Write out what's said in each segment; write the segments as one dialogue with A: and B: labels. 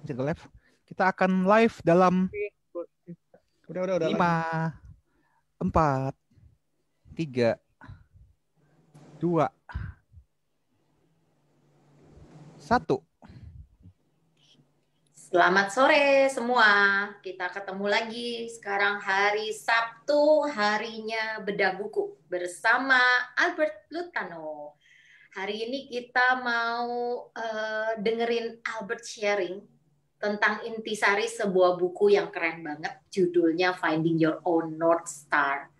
A: Jago Live. Kita akan live dalam
B: Udah
A: 5, 4, 3, 2, 1.
C: Selamat sore semua, kita ketemu lagi sekarang hari Sabtu, harinya bedah buku bersama Albert Lutano. Hari ini kita mau dengerin Albert sharing tentang intisari sebuah buku yang keren banget, judulnya Finding Your Own North Star.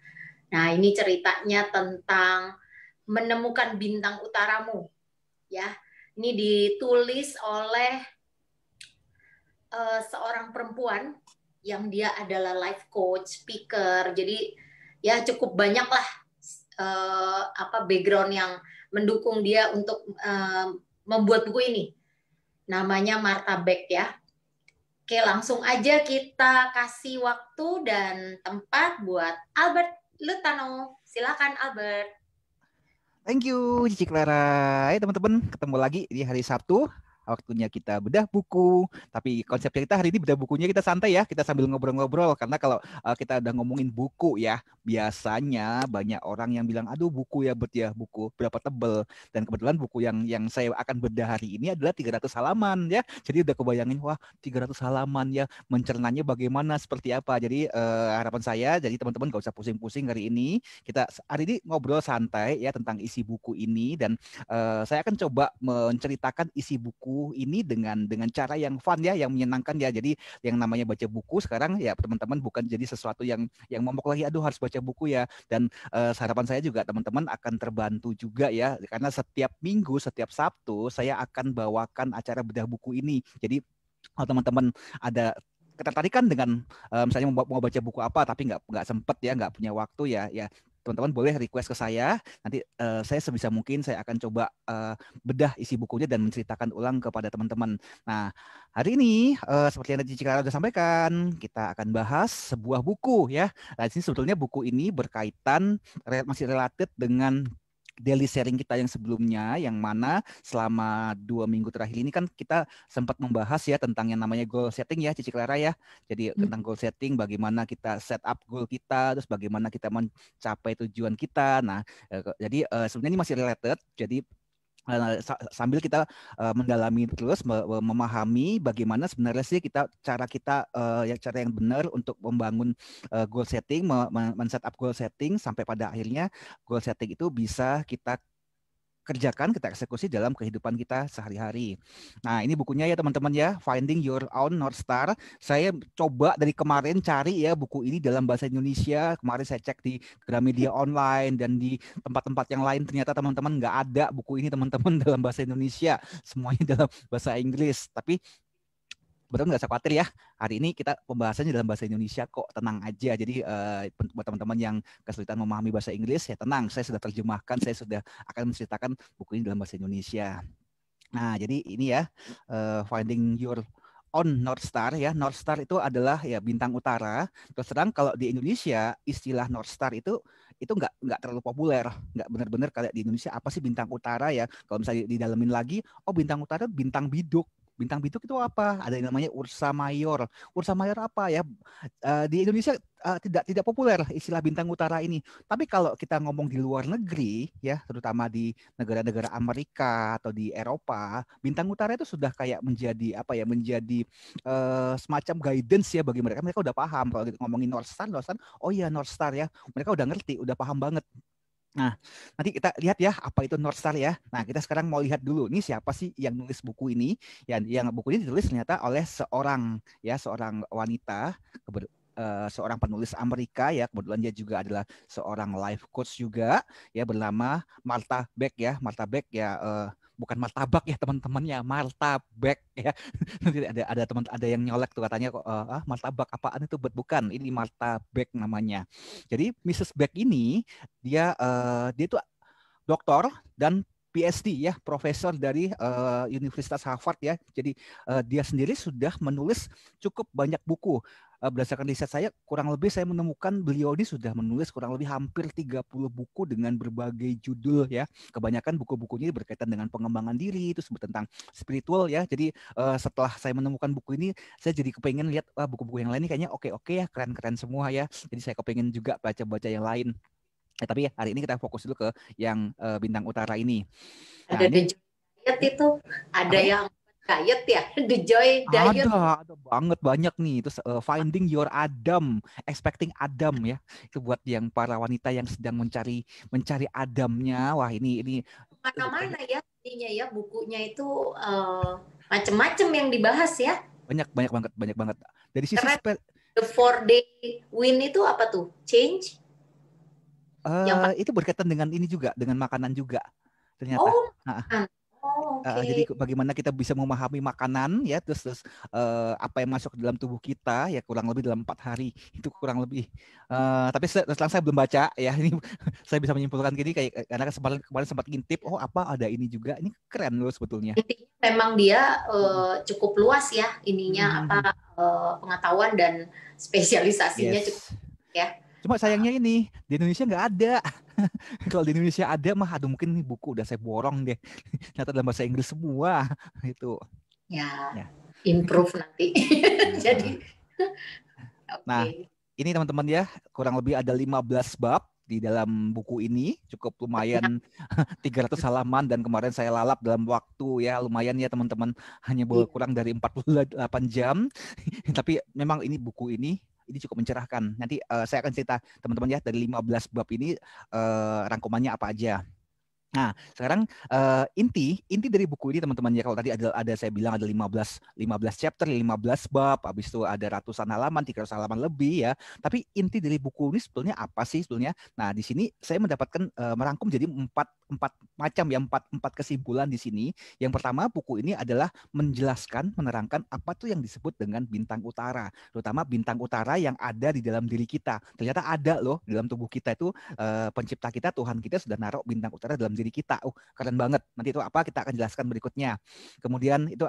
C: Nah, ini ceritanya tentang menemukan bintang utaramu, ya. Ini ditulis oleh seorang perempuan yang dia adalah life coach, speaker, jadi ya cukup banyak lah background yang mendukung dia untuk membuat buku ini. Namanya Martha Beck ya. Oke, langsung aja kita kasih waktu dan tempat buat Albert Lutano. Silakan Albert.
A: Thank you Cici Clara. Teman-teman, ketemu lagi di hari Sabtu. Waktunya kita bedah buku, tapi konsepnya kita hari ini bedah bukunya kita santai ya, kita sambil ngobrol-ngobrol, karena kalau kita udah ngomongin buku ya, biasanya banyak orang yang bilang, aduh buku ya Bet ya, buku berapa tebel, dan kebetulan buku yang saya akan bedah hari ini adalah 300 halaman ya, jadi udah kebayangin, wah 300 halaman ya, mencernanya bagaimana, seperti apa, jadi harapan saya, jadi teman-teman gak usah pusing-pusing hari ini, kita hari ini ngobrol santai ya tentang isi buku ini, dan saya akan coba menceritakan isi buku ini dengan cara yang fun ya, yang menyenangkan ya. Jadi yang namanya baca buku sekarang ya teman-teman bukan jadi sesuatu yang momok lagi, aduh harus baca buku ya. Dan harapan saya juga teman-teman akan terbantu juga ya, karena setiap minggu, setiap Sabtu saya akan bawakan acara bedah buku ini. Jadi kalau teman-teman ada ketertarikan dengan misalnya mau baca buku apa tapi nggak sempet ya, nggak punya waktu ya teman-teman boleh request ke saya, nanti saya sebisa mungkin saya akan coba bedah isi bukunya dan menceritakan ulang kepada teman-teman. Nah, hari ini seperti yang Cici Clara sudah sampaikan, kita akan bahas sebuah buku ya. Nah, di sini sebetulnya buku ini berkaitan masih related dengan daily sharing kita yang sebelumnya, yang mana selama 2 minggu terakhir ini kan kita sempat membahas ya tentang yang namanya goal setting ya Cici Clara ya. Jadi tentang goal setting, bagaimana kita set up goal kita, terus bagaimana kita mencapai tujuan kita. Nah, jadi sebenarnya ini masih related. Jadi sambil kita mendalami terus memahami bagaimana sebenarnya sih cara kita cara yang benar untuk membangun goal setting, men-set up goal setting sampai pada akhirnya goal setting itu bisa kita kerjakan, kita eksekusi dalam kehidupan kita sehari-hari. Nah, ini bukunya ya teman-teman ya, Finding Your Own North Star. Saya coba dari kemarin cari ya buku ini dalam bahasa Indonesia. Kemarin saya cek di Gramedia Online dan di tempat-tempat yang lain. Ternyata teman-teman nggak ada buku ini teman-teman dalam bahasa Indonesia. Semuanya dalam bahasa Inggris. Tapi betul, nggak usah khawatir ya. Hari ini kita pembahasannya dalam bahasa Indonesia kok, tenang aja. Jadi buat teman-teman yang kesulitan memahami bahasa Inggris ya tenang, saya sudah terjemahkan, saya sudah akan menceritakan buku ini dalam bahasa Indonesia. Nah, jadi ini ya Finding Your Own North Star ya. North Star itu adalah ya bintang utara. Terus terang kalau di Indonesia istilah North Star itu nggak terlalu populer, nggak benar-benar kayak di Indonesia apa sih bintang utara ya. Kalau misalnya didalemin lagi, oh bintang utara bintang biduk. Bintang biduk itu apa? Ada yang namanya Ursa Mayor. Ursa Mayor apa ya? Di Indonesia tidak populer istilah bintang utara ini. Tapi kalau kita ngomong di luar negeri ya, terutama di negara-negara Amerika atau di Eropa, bintang utara itu sudah kayak menjadi apa ya? Menjadi semacam guidance ya bagi mereka. Mereka udah paham kalau kita ngomongin North Star, oh iya North Star ya. Mereka udah ngerti, udah paham banget. Nah, nanti kita lihat ya apa itu North Star ya. Nah, kita sekarang mau lihat dulu nih siapa sih yang nulis buku ini. Yang buku ini ditulis ternyata oleh seorang wanita, seorang penulis Amerika ya. Kebetulan dia juga adalah seorang life coach juga ya, bernama Martha Beck ya. Martha Beck ya, bukan martabak ya teman-temannya, Martha Beck ya. Nanti ada yang nyolek tuh katanya kok martabak apaan itu, bukan, ini Martha Beck namanya. Jadi Mrs. Beck ini dia tuh doktor dan PhD ya, profesor dari Universitas Harvard ya. Jadi dia sendiri sudah menulis cukup banyak buku. berdasarkan riset saya kurang lebih saya menemukan beliau ini sudah menulis kurang lebih hampir 30 buku dengan berbagai judul ya. Kebanyakan buku-bukunya berkaitan dengan pengembangan diri, itu tentang spiritual ya. Jadi setelah saya menemukan buku ini, saya jadi kepengen lihat buku-buku yang lain ini kayaknya oke ya, keren-keren semua ya. Jadi saya kepengen juga baca-baca yang lain. Tapi hari ini kita fokus dulu ke yang Bintang Utara ini. Nah,
C: Ada
A: ini
C: The Joy Diet itu, ada
A: apa ya?
C: yang diet ya, The Joy Diet.
A: Ada banget banyak nih. Terus Finding Your Adam, Expecting Adam ya. Itu buat yang para wanita yang sedang mencari Adamnya. Wah, ini
C: Mana-mana ya ininya ya, bukunya itu macem-macem yang dibahas ya.
A: banyak banget. Dari sisi
C: Keren. The 4-day win itu apa tuh? Change?
A: Itu berkaitan dengan ini juga, dengan makanan juga ternyata.
C: Oh,
A: Jadi bagaimana kita bisa memahami makanan ya, terus apa yang masuk ke dalam tubuh kita ya kurang lebih dalam 4 hari itu kurang lebih. Tapi setelah saya belum baca ya, ini saya bisa menyimpulkan gini kayak karena kemarin sempat ngintip, oh apa ada ini juga, ini keren loh sebetulnya.
C: Memang dia cukup luas ya ininya pengetahuan dan spesialisasinya cukup ya.
A: Cuma sayangnya ini di Indonesia nggak ada. Kalau di Indonesia ada mah, aduh mungkin nih buku udah saya borong deh. Ternyata dalam bahasa Inggris semua itu.
C: Ya. Improve nanti. Jadi.
A: Nah, ini teman-teman ya, kurang lebih ada 15 bab di dalam buku ini, cukup lumayan 300 halaman dan kemarin saya lalap dalam waktu ya lumayan ya teman-teman, hanya kurang dari 48 jam. Tapi memang ini buku ini cukup mencerahkan. Nanti saya akan cerita teman-teman ya dari 15 bab ini rangkumannya apa aja. Nah, sekarang inti dari buku ini teman-teman ya, kalau tadi ada saya bilang ada 15 chapter, 15 bab, habis itu ada ratusan halaman, 300 halaman lebih ya. Tapi inti dari buku ini sebetulnya apa sih sebetulnya? Nah, di sini saya mendapatkan merangkum jadi empat macam ya, empat kesimpulan di sini. Yang pertama, buku ini adalah menjelaskan, menerangkan apa tuh yang disebut dengan bintang utara, terutama bintang utara yang ada di dalam diri kita. Ternyata ada loh di dalam tubuh kita itu, pencipta kita, Tuhan kita sudah naruh bintang utara dalam diri kita. Keren banget. Nanti itu apa kita akan jelaskan berikutnya. Kemudian itu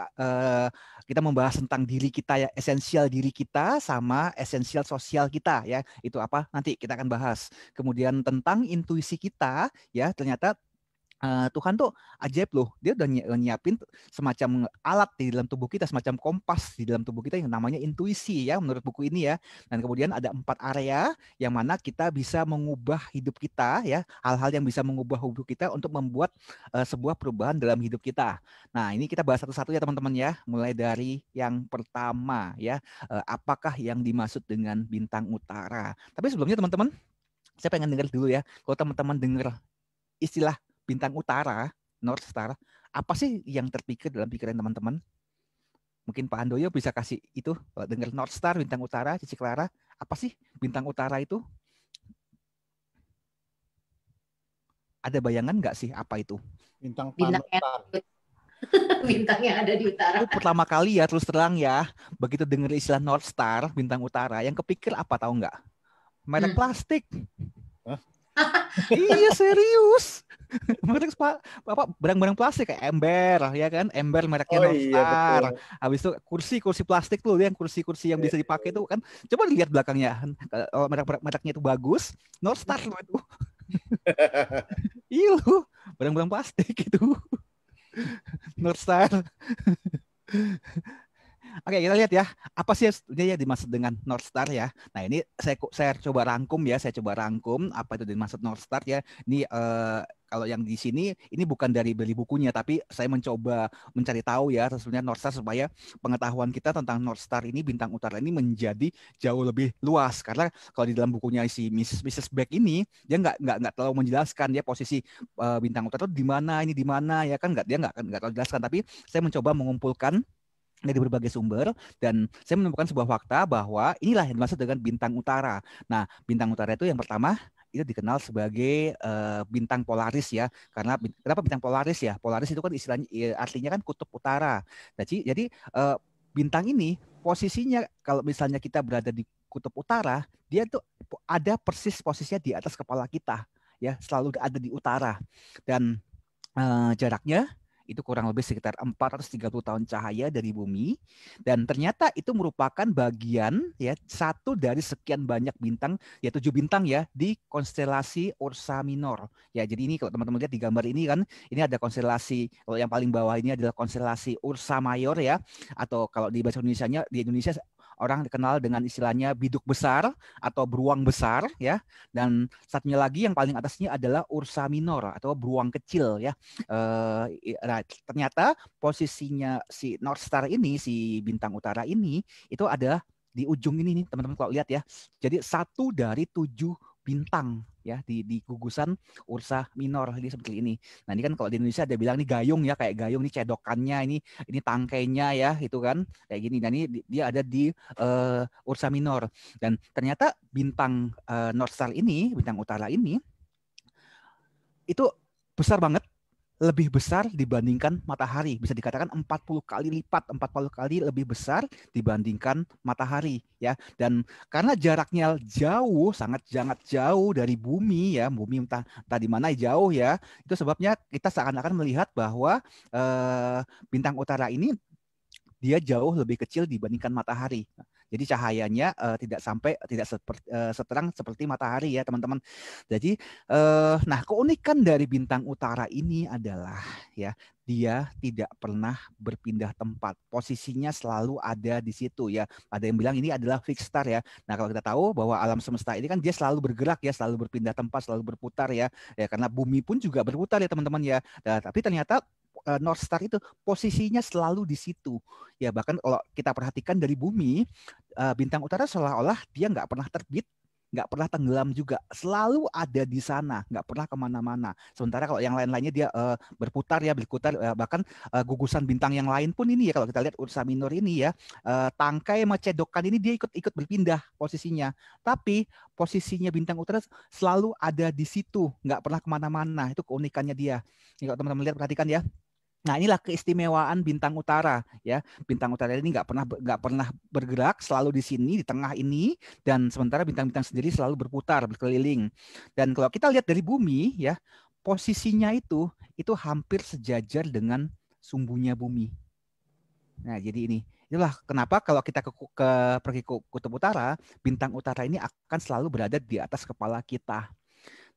A: kita membahas tentang diri kita ya, esensial diri kita sama esensial sosial kita ya. Itu apa? Nanti kita akan bahas. Kemudian tentang intuisi kita ya, ternyata Tuhan tuh ajaib loh. Dia udah nyiapin semacam alat di dalam tubuh kita, semacam kompas di dalam tubuh kita yang namanya intuisi ya, menurut buku ini ya. Dan kemudian ada 4 area yang mana kita bisa mengubah hidup kita ya, hal-hal yang bisa mengubah hidup kita untuk membuat sebuah perubahan dalam hidup kita. Nah, ini kita bahas satu-satu ya teman-teman ya. Mulai dari yang pertama ya, apakah yang dimaksud dengan bintang utara. Tapi sebelumnya teman-teman, saya pengen dengar dulu ya. Kalau teman-teman dengar istilah bintang utara, North Star, apa sih yang terpikir dalam pikiran teman-teman? Mungkin Pak Handoyo bisa kasih itu, dengar North Star, bintang utara, Cici Clara, apa sih bintang utara itu? Ada bayangan nggak sih apa itu?
B: Bintang panutan.
C: Bintang yang ada di utara.
A: Itu pertama kali ya, terus terang ya, begitu dengar istilah North Star, bintang utara, yang kepikir apa tahu nggak? Merek plastik. Iya serius. Merek barang-barang plastik kayak ember ya kan, ember mereknya North Star.
B: Betul.
A: Habis itu kursi plastik tuh yang kursi yang bisa dipakai tuh kan. Coba lihat belakangnya, mereknya itu bagus, North Star loh itu. Iya loh, barang-barang plastik itu North Star. Oke, kita lihat ya, apa sih yang dimaksud dengan North Star ya. Nah, ini saya coba rangkum ya, apa itu dimaksud North Star ya. Ini kalau yang di sini ini bukan dari beli bukunya, tapi saya mencoba mencari tahu ya sebenarnya North Star, supaya pengetahuan kita tentang North Star ini, bintang utara ini menjadi jauh lebih luas. Karena kalau di dalam bukunya si Mrs. Beck ini, dia nggak terlalu menjelaskan ya posisi bintang utara itu di mana ya kan, dia nggak terlalu jelaskan. Tapi saya mencoba mengumpulkan dari berbagai sumber dan saya menemukan sebuah fakta bahwa inilah yang dimaksud dengan bintang utara. Nah, bintang utara itu yang pertama itu dikenal sebagai bintang polaris ya. Karena kenapa bintang polaris ya? Polaris itu kan istilahnya artinya kan kutub utara. Jadi bintang ini posisinya kalau misalnya kita berada di kutub utara, dia tuh ada persis posisinya di atas kepala kita ya, selalu ada di utara. Dan jaraknya itu kurang lebih sekitar 430 tahun cahaya dari bumi, dan ternyata itu merupakan bagian ya satu dari sekian banyak bintang, ya 7 bintang ya di konstelasi Ursa Minor. Ya, jadi ini kalau teman-teman lihat di gambar ini kan, ini ada konstelasi, kalau yang paling bawah ini adalah konstelasi Ursa Mayor ya, atau kalau di bahasa Indonesianya, di Indonesia orang dikenal dengan istilahnya biduk besar atau beruang besar ya, dan satunya lagi yang paling atasnya adalah Ursa Minor atau beruang kecil ya. Nah, ternyata posisinya si North Star ini, si bintang utara ini, itu ada di ujung ini nih teman-teman kalau lihat ya. Jadi satu dari 7 bintang ya di gugusan Ursa Minor ini seperti ini. Nah ini kan kalau di Indonesia ada bilang nih gayung ya, kayak gayung nih cedokannya, ini tangkainya ya, itu kan kayak gini. Dan ini dia ada di Ursa Minor. Dan ternyata bintang North Star ini, bintang utara ini, itu besar banget, lebih besar dibandingkan matahari. Bisa dikatakan 40 kali lipat, 40 kali lebih besar dibandingkan matahari ya. Dan karena jaraknya jauh, sangat jauh dari bumi ya, bumi entah di mana jauh ya, itu sebabnya kita seakan-akan melihat bahwa bintang utara ini dia jauh lebih kecil dibandingkan matahari. Jadi cahayanya tidak seterang seperti matahari ya teman-teman. Jadi nah keunikan dari bintang utara ini adalah ya dia tidak pernah berpindah tempat. Posisinya selalu ada di situ ya. Ada yang bilang ini adalah fixed star ya. Nah kalau kita tahu bahwa alam semesta ini kan dia selalu bergerak ya, selalu berpindah tempat, selalu berputar ya. Ya karena bumi pun juga berputar ya teman-teman ya. Nah, tapi ternyata North Star itu posisinya selalu di situ. Ya bahkan kalau kita perhatikan dari bumi, bintang utara seolah-olah dia nggak pernah terbit, nggak pernah tenggelam juga, selalu ada di sana, nggak pernah kemana-mana. Sementara kalau yang lain-lainnya dia berputar ya, bahkan gugusan bintang yang lain pun ini ya, kalau kita lihat Ursa Minor ini ya, tangkai sama cedokan ini dia ikut berpindah posisinya. Tapi posisinya bintang utara selalu ada di situ, nggak pernah kemana-mana. Itu keunikannya dia. Ini kalau teman-teman lihat, perhatikan ya. Nah inilah keistimewaan bintang utara ya. Bintang utara ini nggak pernah bergerak, selalu di sini di tengah ini, dan sementara bintang-bintang sendiri selalu berputar berkeliling. Dan kalau kita lihat dari bumi ya, posisinya itu hampir sejajar dengan sumbunya bumi. Nah jadi inilah kenapa kalau kita pergi ke kutub utara, bintang utara ini akan selalu berada di atas kepala kita.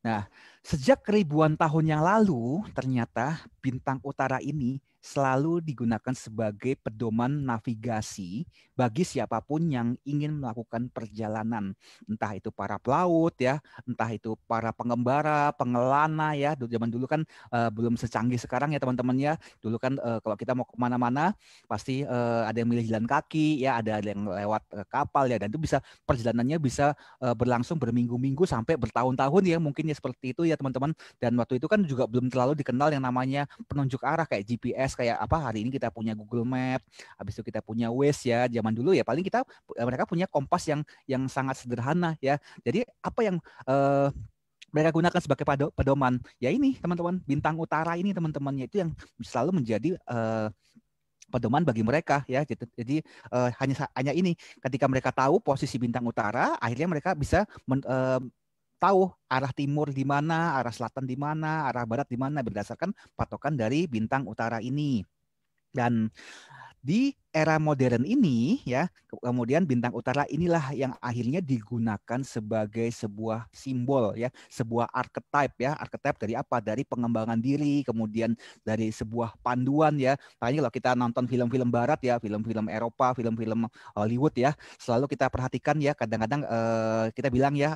A: Nah, sejak ribuan tahun yang lalu, ternyata bintang utara ini selalu digunakan sebagai pedoman navigasi bagi siapapun yang ingin melakukan perjalanan. Entah itu para pelaut ya, entah itu para pengembara, pengelana ya. Zaman dulu kan belum secanggih sekarang ya teman-teman ya. Dulu kan kalau kita mau kemana-mana pasti ada yang milih jalan kaki ya, ada yang lewat kapal ya. Dan itu perjalanannya bisa berlangsung berminggu-minggu sampai bertahun-tahun ya, mungkin ya seperti itu ya teman-teman. Dan waktu itu kan juga belum terlalu dikenal yang namanya penunjuk arah kayak GPS, kayak apa hari ini kita punya Google Map, habis itu kita punya Waze ya. Zaman dulu ya paling mereka punya kompas yang sangat sederhana ya. Jadi apa yang mereka gunakan sebagai pedoman ya ini teman-teman, bintang utara ini teman-temannya itu yang selalu menjadi pedoman bagi mereka ya. Jadi hanya ini, ketika mereka tahu posisi bintang utara, akhirnya mereka bisa tahu arah timur di mana, arah selatan di mana, arah barat di mana berdasarkan patokan dari bintang utara ini. Dan di era modern ini ya, kemudian bintang utara inilah yang akhirnya digunakan sebagai sebuah simbol ya, sebuah archetype ya. Archetype dari apa? Dari pengembangan diri, kemudian dari sebuah panduan ya. Makanya kalau kita nonton film-film barat ya, film-film Eropa, film-film Hollywood ya, selalu kita perhatikan ya, kadang-kadang kita bilang ya,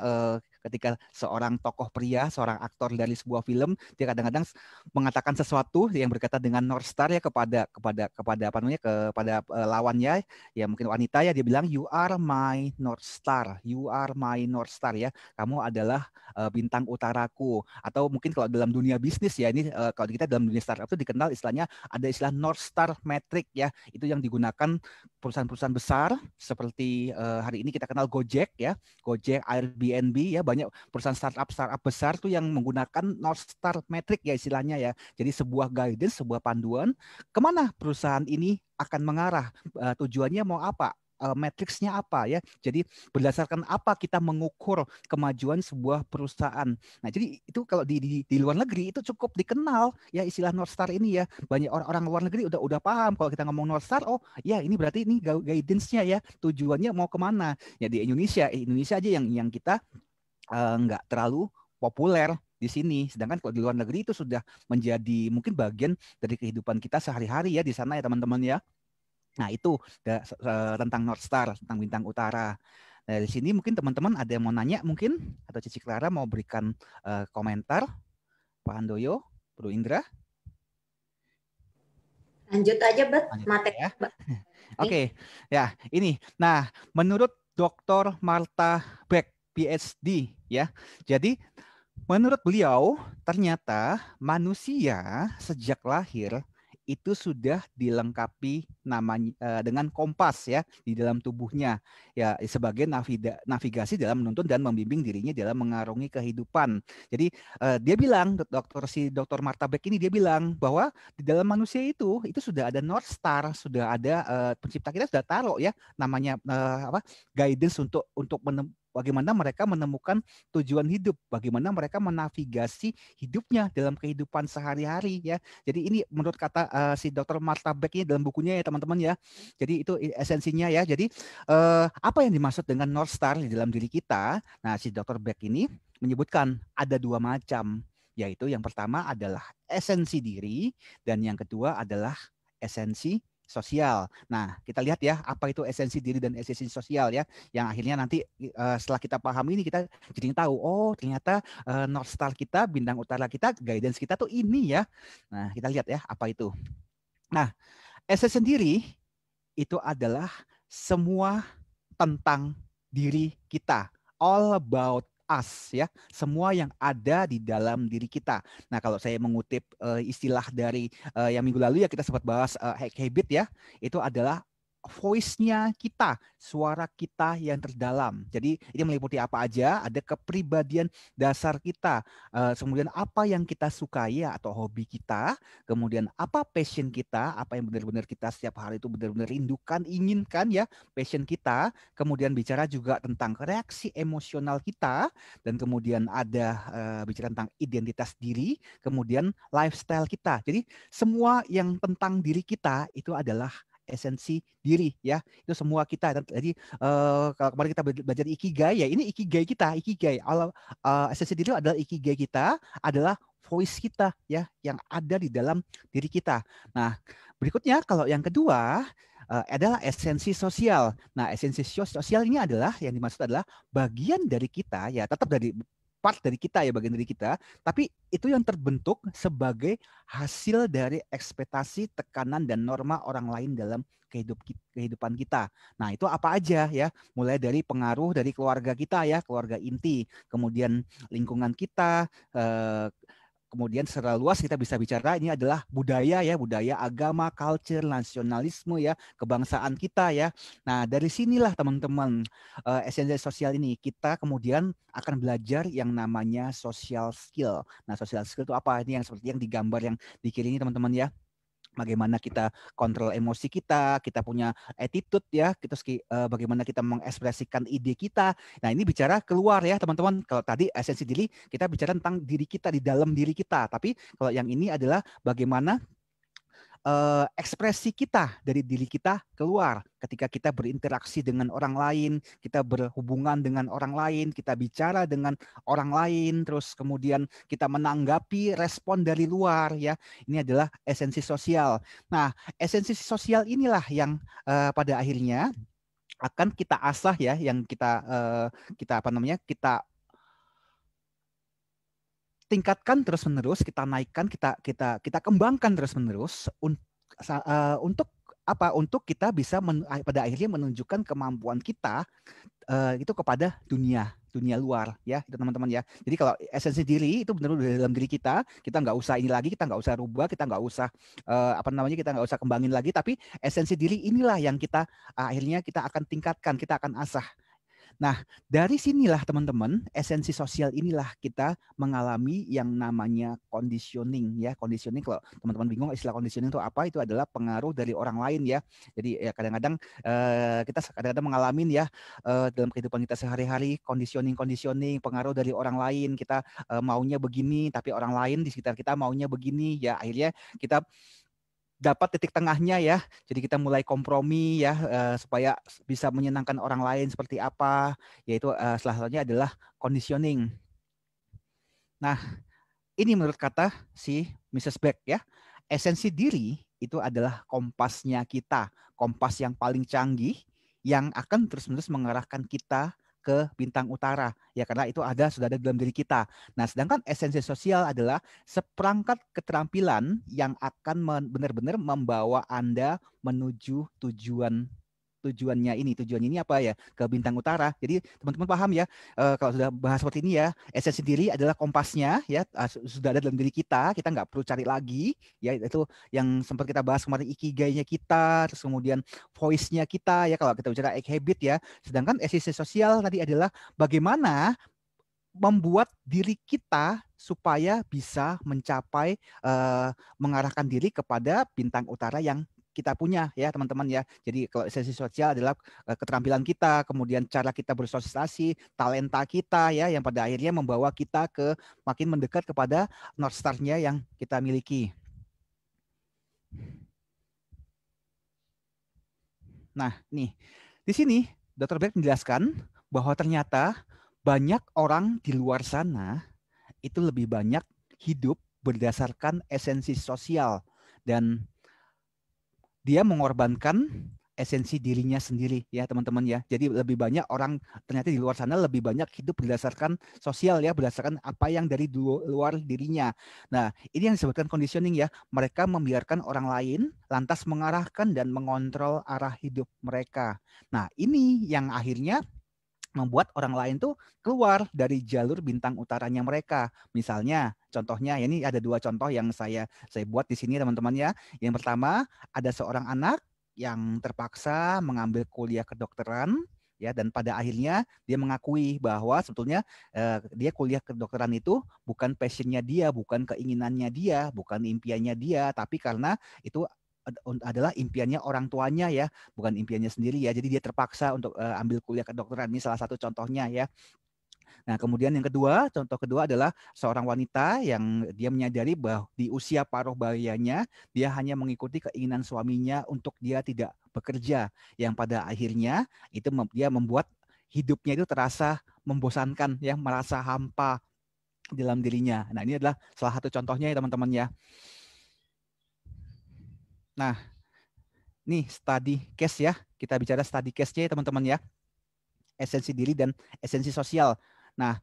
A: ketika seorang tokoh pria, seorang aktor dari sebuah film, dia kadang-kadang mengatakan sesuatu yang berkaitan dengan North Star ya kepada apa namanya, kepada lawannya ya, mungkin wanita ya, dia bilang you are my North Star, you are my North Star ya, kamu adalah bintang utaraku. Atau mungkin kalau dalam dunia bisnis ya, ini kalau kita dalam dunia startup itu dikenal istilahnya ada istilah North Star Metric ya, itu yang digunakan perusahaan-perusahaan besar seperti hari ini kita kenal Gojek ya, Gojek, Airbnb ya, banyak perusahaan startup besar tuh yang menggunakan North Star Metric ya istilahnya ya. Jadi sebuah guidance, sebuah panduan kemana perusahaan ini akan mengarah, tujuannya mau apa, matriksnya apa ya. Jadi berdasarkan apa kita mengukur kemajuan sebuah perusahaan. Nah, jadi itu kalau di luar negeri itu cukup dikenal ya istilah North Star ini ya. Banyak orang-orang luar negeri udah paham kalau kita ngomong North Star, oh ya ini berarti ini guidance-nya ya, tujuannya mau kemana. Ya di Indonesia aja yang kita nggak terlalu populer di sini. Sedangkan kalau di luar negeri itu sudah menjadi mungkin bagian dari kehidupan kita sehari-hari ya di sana ya teman-teman ya. Nah, itu tentang North Star, tentang bintang utara. Nah, dari sini mungkin teman-teman ada yang mau nanya mungkin, atau Cici Clara mau berikan komentar. Pak Handoyo, Bro Indra.
C: Lanjut aja, Bet.
A: Lanjut
C: Materi.
A: ya. Oke, ya ini. Nah, menurut Dr. Martha Beck, PhD, ya. Jadi, menurut beliau, ternyata manusia sejak lahir itu sudah dilengkapi namanya dengan kompas ya di dalam tubuhnya ya sebagai navigasi dalam menuntun dan membimbing dirinya dalam mengarungi kehidupan. Jadi dia bilang Dr. Martha Beck ini dia bilang bahwa di dalam manusia itu sudah ada North Star, sudah ada pencipta kita sudah taruh ya namanya guidance untuk bagaimana mereka menemukan tujuan hidup, bagaimana mereka menavigasi hidupnya dalam kehidupan sehari-hari ya. Jadi ini menurut kata si Dr. Martha Beck ini dalam bukunya ya teman-teman ya. Jadi itu esensinya ya. Jadi apa yang dimaksud dengan North Star di dalam diri kita? Nah, si Dr. Beck ini menyebutkan ada 2 macam, yaitu yang pertama adalah esensi diri dan yang kedua adalah esensi sosial. Nah, kita lihat ya apa itu esensi diri dan esensi sosial ya. Yang akhirnya nanti setelah kita pahami ini kita jadi tahu oh ternyata North Star kita, bintang utara kita, guidance kita tuh ini ya. Nah, kita lihat ya apa itu. Nah, esensi sendiri itu adalah semua tentang diri kita. All about us ya, semua yang ada di dalam diri kita. Nah, kalau saya mengutip istilah dari yang minggu lalu ya kita sempat bahas hack habit ya, itu adalah voice-nya kita, suara kita yang terdalam. Jadi ini meliputi apa aja, ada kepribadian dasar kita, kemudian apa yang kita sukai atau hobi kita, kemudian apa passion kita, apa yang benar-benar kita setiap hari itu benar-benar rindukan, inginkan ya, passion kita, kemudian bicara juga tentang reaksi emosional kita, dan kemudian ada bicara tentang identitas diri, kemudian lifestyle kita. Jadi semua yang tentang diri kita itu adalah esensi diri ya, itu semua kita. Jadi kalau kemarin kita belajar ikigai ya, ini ikigai kita, ikigai esensi diri adalah ikigai kita, adalah voice kita ya yang ada di dalam diri kita. Nah, berikutnya kalau yang kedua adalah esensi sosial. Nah, esensi sosial ini adalah yang dimaksud adalah bagian dari kita ya, tetap dari part dari kita ya, bagian dari kita, tapi itu yang terbentuk sebagai hasil dari ekspektasi, tekanan, dan norma orang lain dalam kehidupan kita. Nah, itu apa aja ya, mulai dari pengaruh dari keluarga kita ya, keluarga inti, kemudian lingkungan kita, kemudian secara luas kita bisa bicara ini adalah budaya ya, budaya, agama, culture, nasionalisme ya, kebangsaan kita ya. Nah, dari sinilah teman-teman esensi sosial ini kita kemudian akan belajar yang namanya social skill. Nah, social skill itu apa? Ini yang seperti yang digambar yang di kiri ini teman-teman ya. Bagaimana kita kontrol emosi kita punya attitude ya, kita bagaimana kita mengekspresikan ide kita. Nah, ini bicara keluar ya teman-teman. Kalau tadi esensi diri, kita bicara tentang diri kita, di dalam diri kita. Tapi kalau yang ini adalah bagaimana ekspresi kita dari diri kita keluar ketika kita berinteraksi dengan orang lain, kita berhubungan dengan orang lain, kita bicara dengan orang lain, terus kemudian kita menanggapi respon dari luar ya. Ini adalah esensi sosial. Nah, esensi sosial inilah yang pada akhirnya akan kita asah ya, yang kita tingkatkan terus-menerus, kita naikkan, kita kembangkan terus-menerus untuk apa? Untuk kita bisa pada akhirnya menunjukkan kemampuan kita itu kepada dunia luar ya, itu teman-teman ya. Jadi kalau esensi diri itu benar-benar dalam diri kita nggak usah ini lagi, kita nggak usah rubah, kita nggak usah kita nggak usah kembangin lagi, tapi esensi diri inilah yang kita akhirnya kita akan tingkatkan, kita akan asah. Nah, dari sinilah teman-teman, esensi sosial inilah kita mengalami yang namanya conditioning ya. Conditioning, kalau teman-teman bingung istilah conditioning itu apa, itu adalah pengaruh dari orang lain ya. Jadi ya kadang-kadang kita kadang-kadang mengalami ya dalam kehidupan kita sehari-hari conditioning, pengaruh dari orang lain. Kita maunya begini, tapi orang lain di sekitar kita maunya begini ya. Akhirnya kita dapat titik tengahnya ya. Jadi kita mulai kompromi ya supaya bisa menyenangkan orang lain seperti apa, yaitu salah satunya adalah conditioning. Nah, ini menurut kata si Mrs. Beck ya. Esensi diri itu adalah kompasnya kita, kompas yang paling canggih yang akan terus-menerus mengarahkan kita ke bintang utara ya, karena itu sudah ada dalam diri kita. Nah, sedangkan esensi sosial adalah seperangkat keterampilan yang akan benar-benar membawa Anda menuju tujuannya ini apa ya, ke bintang utara. Jadi teman-teman paham ya, kalau sudah bahas seperti ini ya, esensi diri adalah kompasnya ya, sudah ada dalam diri kita nggak perlu cari lagi ya. Itu yang sempat kita bahas kemarin, ikigainya kita, terus kemudian voice-nya kita ya kalau kita bicara habit ya. Sedangkan esensi sosial tadi adalah bagaimana membuat diri kita supaya bisa mencapai mengarahkan diri kepada bintang utara yang kita punya ya teman-teman ya. Jadi kalau esensi sosial adalah keterampilan kita, kemudian cara kita bersosialisasi, talenta kita ya, yang pada akhirnya membawa kita ke makin mendekat kepada North Star-nya yang kita miliki. Nah, nih di sini Dr. Beck menjelaskan bahwa ternyata banyak orang di luar sana itu lebih banyak hidup berdasarkan esensi sosial, dan dia mengorbankan esensi dirinya sendiri ya teman-teman ya. Jadi lebih banyak orang ternyata di luar sana lebih banyak hidup berdasarkan sosial ya, berdasarkan apa yang dari luar dirinya. Nah, ini yang disebutkan conditioning ya. Mereka membiarkan orang lain lantas mengarahkan dan mengontrol arah hidup mereka. Nah, ini yang akhirnya membuat orang lain tuh keluar dari jalur bintang utaranya mereka. Misalnya, contohnya, ya ini ada 2 contoh yang saya buat di sini teman-teman ya. Yang pertama, ada seorang anak yang terpaksa mengambil kuliah kedokteran ya, dan pada akhirnya dia mengakui bahwa sebetulnya dia kuliah kedokteran itu bukan passionnya dia, bukan keinginannya dia, bukan impiannya dia, tapi karena itu adalah impiannya orang tuanya ya, bukan impiannya sendiri ya. Jadi dia terpaksa untuk ambil kuliah kedokteran. Ini salah satu contohnya ya. Nah, kemudian yang kedua, contoh kedua adalah seorang wanita yang dia menyadari bahwa di usia paruh bayanya dia hanya mengikuti keinginan suaminya untuk dia tidak bekerja, yang pada akhirnya itu dia membuat hidupnya itu terasa membosankan ya, merasa hampa dalam dirinya. Nah, ini adalah salah satu contohnya ya teman-teman ya. Nah, nih study case ya. Kita bicara study case-nya ya teman-teman ya. Esensi diri dan esensi sosial. Nah,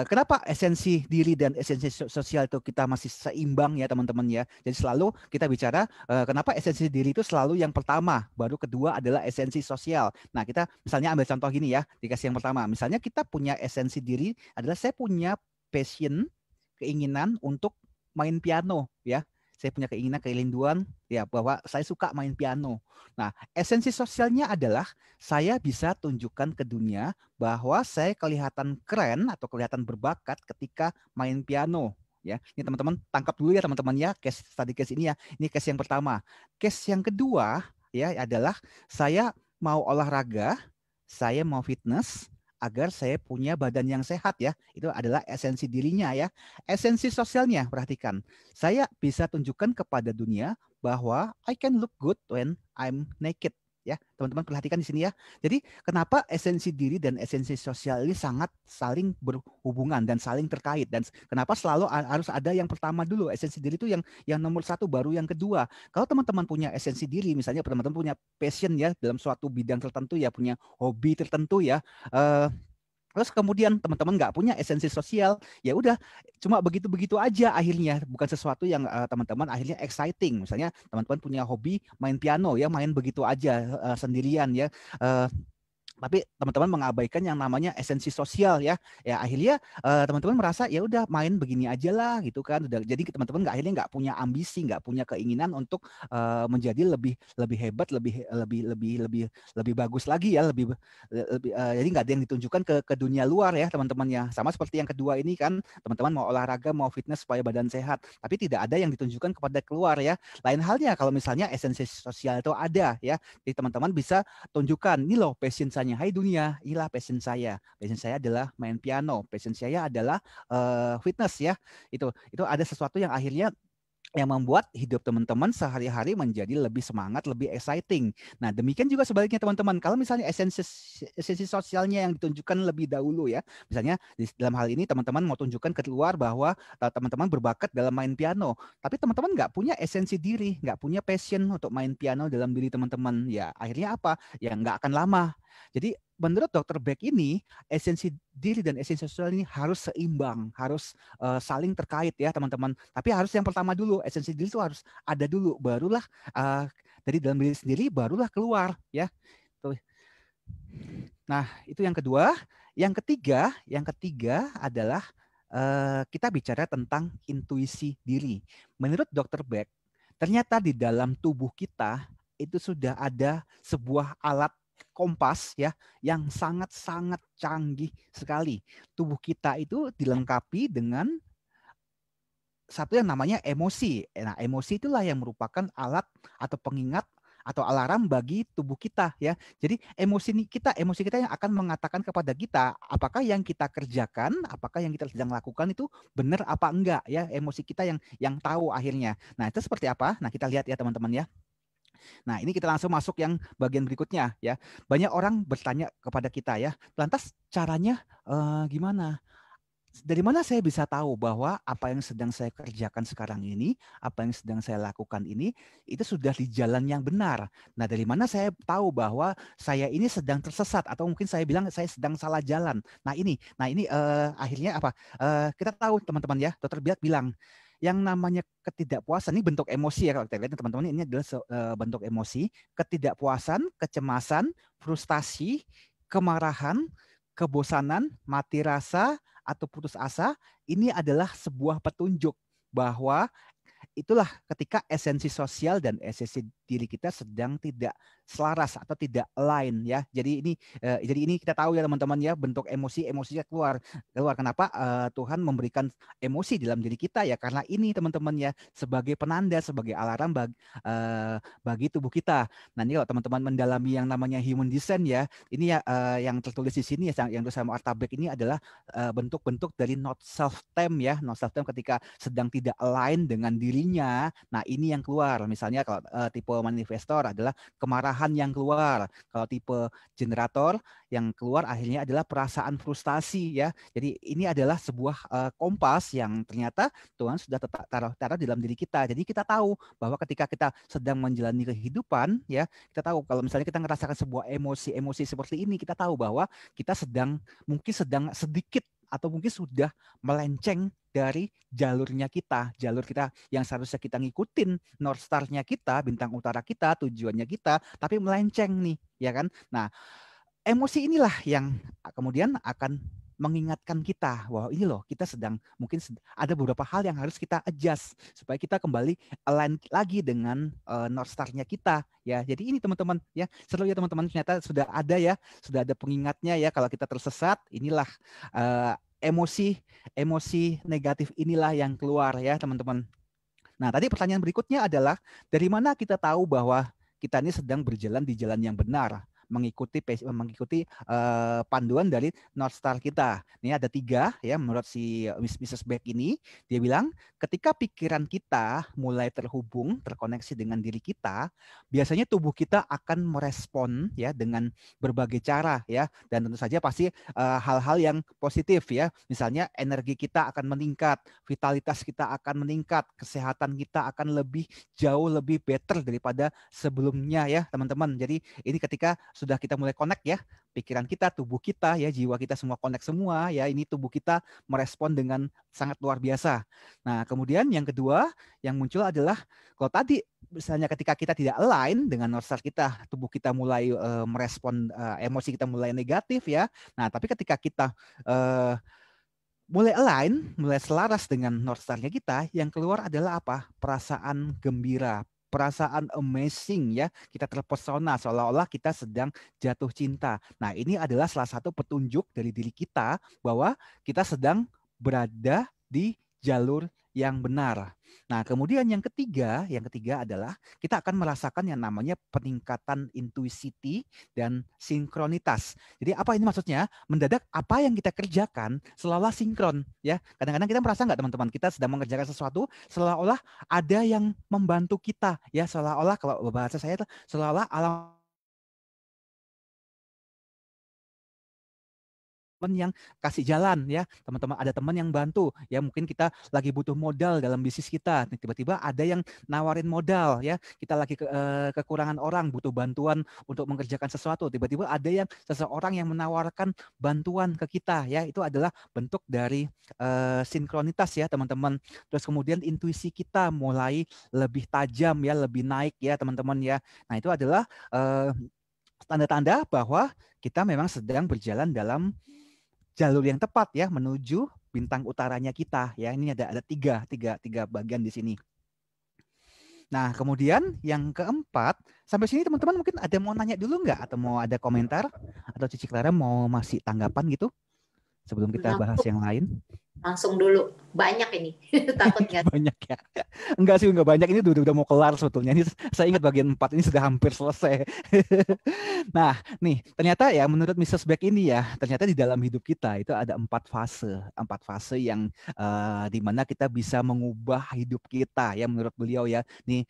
A: kenapa esensi diri dan esensi sosial itu kita masih seimbang ya teman-teman ya. Jadi selalu kita bicara kenapa esensi diri itu selalu yang pertama, baru kedua adalah esensi sosial. Nah, kita misalnya ambil contoh gini ya, dikasih yang pertama. Misalnya kita punya esensi diri adalah saya punya passion, keinginan untuk main piano ya. Saya punya keinginan, kerinduan ya bahwa saya suka main piano. Nah, esensi sosialnya adalah saya bisa tunjukkan ke dunia bahwa saya kelihatan keren atau kelihatan berbakat ketika main piano. Ya, ini teman-teman tangkap dulu ya teman-teman ya, case study case ini ya. Ini case yang pertama. Case yang kedua ya adalah saya mau olahraga, saya mau fitness agar saya punya badan yang sehat ya. Itu adalah esensi dirinya ya. Esensi sosialnya, perhatikan. Saya bisa tunjukkan kepada dunia bahwa I can look good when I'm naked. Ya, teman-teman perhatikan di sini ya. Jadi kenapa esensi diri dan esensi sosial ini sangat saling berhubungan dan saling terkait, dan kenapa selalu harus ada yang pertama dulu, esensi diri itu yang nomor satu, baru yang kedua. Kalau teman-teman punya esensi diri, misalnya teman-teman punya passion ya dalam suatu bidang tertentu ya, punya hobi tertentu ya, terus kemudian teman-teman nggak punya esensi sosial, ya udah cuma begitu-begitu aja akhirnya, bukan sesuatu yang teman-teman akhirnya exciting. Misalnya teman-teman punya hobi main piano ya, main begitu aja sendirian ya. Tapi teman-teman mengabaikan yang namanya esensi sosial ya. Ya akhirnya teman-teman merasa ya udah main begini aja lah gitu kan. Jadi teman-teman akhirnya nggak punya ambisi, nggak punya keinginan untuk menjadi lebih hebat, lebih bagus lagi ya, jadi nggak ada yang ditunjukkan ke dunia luar ya teman-temannya. Sama seperti yang kedua ini kan, teman-teman mau olahraga, mau fitness supaya badan sehat, tapi tidak ada yang ditunjukkan kepada keluar ya. Lain halnya kalau misalnya esensi sosial itu ada ya, jadi teman-teman bisa tunjukkan, ini loh passion saya, hai dunia, inilah passion saya. Passion saya adalah main piano, passion saya adalah fitness ya. Itu ada sesuatu yang akhirnya yang membuat hidup teman-teman sehari-hari menjadi lebih semangat, lebih exciting. Nah, demikian juga sebaliknya teman-teman. Kalau misalnya esensi sosialnya yang ditunjukkan lebih dahulu ya. Misalnya dalam hal ini teman-teman mau tunjukkan ke luar bahwa teman-teman berbakat dalam main piano. Tapi teman-teman nggak punya esensi diri, nggak punya passion untuk main piano dalam diri teman-teman. Ya, akhirnya apa? Ya nggak akan lama. Jadi menurut Dr. Beck ini, esensi diri dan esensi sosial ini harus seimbang, harus saling terkait ya teman-teman. Tapi harus yang pertama dulu, esensi diri itu harus ada dulu, barulah dari dalam diri sendiri barulah keluar ya. Tuh. Nah itu yang kedua. Yang ketiga adalah kita bicara tentang intuisi diri. Menurut Dr. Beck, ternyata di dalam tubuh kita itu sudah ada sebuah alat kompas ya yang sangat-sangat canggih sekali. Tubuh kita itu dilengkapi dengan satu yang namanya emosi. Nah, emosi itulah yang merupakan alat atau pengingat atau alarm bagi tubuh kita ya. Jadi emosi kita yang akan mengatakan kepada kita apakah yang kita kerjakan, apakah yang kita sedang lakukan itu benar apa enggak ya. Emosi kita yang tahu akhirnya. Nah, itu seperti apa? Nah, kita lihat ya teman-teman ya. Nah, ini kita langsung masuk yang bagian berikutnya ya. Banyak orang bertanya kepada kita ya, lantas caranya gimana? Dari mana saya bisa tahu bahwa apa yang sedang saya kerjakan sekarang ini, apa yang sedang saya lakukan ini, itu sudah di jalan yang benar. Nah, dari mana saya tahu bahwa saya ini sedang tersesat atau mungkin saya bilang saya sedang salah jalan. Nah ini akhirnya apa? Kita tahu teman-teman ya, Dr. Biak bilang yang namanya ketidakpuasan ini bentuk emosi ya kalau kita lihat teman-teman, ini adalah bentuk emosi, ketidakpuasan, kecemasan, frustasi, kemarahan, kebosanan, mati rasa, atau putus asa, ini adalah sebuah petunjuk bahwa itulah ketika esensi sosial dan esensi diri kita sedang tidak selaras atau tidak align ya. Jadi ini kita tahu ya teman-teman ya, bentuk emosinya keluar. Kenapa Tuhan memberikan emosi dalam diri kita ya, karena ini teman-teman ya, sebagai penanda, sebagai alarm bagi tubuh kita. Nah, ini kalau teman-teman mendalami yang namanya human design ya, ini ya yang tertulis di sini ya, yang bersama Artabek ini adalah bentuk-bentuk dari not self time ya. Not self time ketika sedang tidak align dengan dirinya. Nah, ini yang keluar. Misalnya kalau tipe manifestor adalah kemarahan yang keluar. Kalau tipe generator yang keluar akhirnya adalah perasaan frustasi ya. Jadi ini adalah sebuah kompas yang ternyata Tuhan sudah taruh dalam diri kita. Jadi kita tahu bahwa ketika kita sedang menjalani kehidupan ya, kita tahu kalau misalnya kita merasakan sebuah emosi seperti ini, kita tahu bahwa kita mungkin sedang sedikit atau mungkin sudah melenceng dari jalur kita yang seharusnya kita ngikutin North Star-nya kita, bintang utara kita, tujuannya kita, tapi melenceng nih, ya kan? Nah, emosi inilah yang kemudian akan mengingatkan kita bahwa ini loh, kita mungkin ada beberapa hal yang harus kita adjust supaya kita kembali align lagi dengan North Star-nya kita ya. Jadi ini teman-teman ya, seru ya teman-teman, ternyata sudah ada pengingatnya ya kalau kita tersesat, inilah emosi negatif inilah yang keluar ya teman-teman. Nah, tadi pertanyaan berikutnya adalah dari mana kita tahu bahwa kita ini sedang berjalan di jalan yang benar, mengikuti panduan dari North Star kita. Ini ada 3 ya menurut si Mrs. Beck ini. Dia bilang ketika pikiran kita mulai terkoneksi dengan diri kita, biasanya tubuh kita akan merespon ya dengan berbagai cara ya, dan tentu saja pasti hal-hal yang positif ya. Misalnya energi kita akan meningkat, vitalitas kita akan meningkat, kesehatan kita akan jauh lebih better daripada sebelumnya ya teman-teman. Jadi ini ketika sudah kita mulai connect ya, pikiran kita, tubuh kita ya, jiwa kita semua connect semua ya, ini tubuh kita merespon dengan sangat luar biasa. Nah, kemudian yang kedua yang muncul adalah kalau tadi misalnya ketika kita tidak align dengan North Star kita, tubuh kita mulai merespon, emosi kita mulai negatif ya. Nah, tapi ketika kita mulai align, mulai selaras dengan North Star-nya kita, yang keluar adalah apa? Perasaan gembira, perasaan amazing ya. Kita terpesona seolah-olah kita sedang jatuh cinta. Nah, ini adalah salah satu petunjuk dari diri kita bahwa kita sedang berada di jalur yang benar. Nah, kemudian yang ketiga adalah kita akan merasakan yang namanya peningkatan intuisi dan sinkronitas. Jadi apa ini maksudnya? Mendadak apa yang kita kerjakan seolah-olah sinkron ya. Kadang-kadang kita merasa nggak teman-teman, kita sedang mengerjakan sesuatu seolah-olah ada yang membantu kita ya, seolah-olah kalau bahasa saya seolah-olah alam teman yang kasih jalan ya, teman-teman, ada teman yang bantu ya, mungkin kita lagi butuh modal dalam bisnis kita, tiba-tiba ada yang nawarin modal ya, kita lagi kekurangan orang, butuh bantuan untuk mengerjakan sesuatu, tiba-tiba ada yang seseorang yang menawarkan bantuan ke kita ya, itu adalah bentuk dari sinkronitas ya teman-teman. Terus kemudian intuisi kita mulai lebih tajam ya, lebih naik ya teman-teman ya. Nah, itu adalah tanda-tanda bahwa kita memang sedang berjalan dalam jalur yang tepat ya menuju bintang utaranya kita ya. Ini ada tiga bagian di sini. Nah, kemudian yang keempat, sampai sini teman-teman mungkin ada mau nanya dulu nggak, atau mau ada komentar, atau Cici Clara mau masih tanggapan gitu sebelum kita bahas yang lain?
C: Langsung dulu, banyak ini. Takut nggak?
A: Banyak ya. Enggak sih, enggak banyak, ini udah mau kelar sebetulnya. Ini saya ingat bagian 4 ini sudah hampir selesai. Nah, nih ternyata ya menurut Mrs. Beck ini ya, ternyata di dalam hidup kita itu ada 4 fase yang di mana kita bisa mengubah hidup kita ya, menurut beliau ya. Nih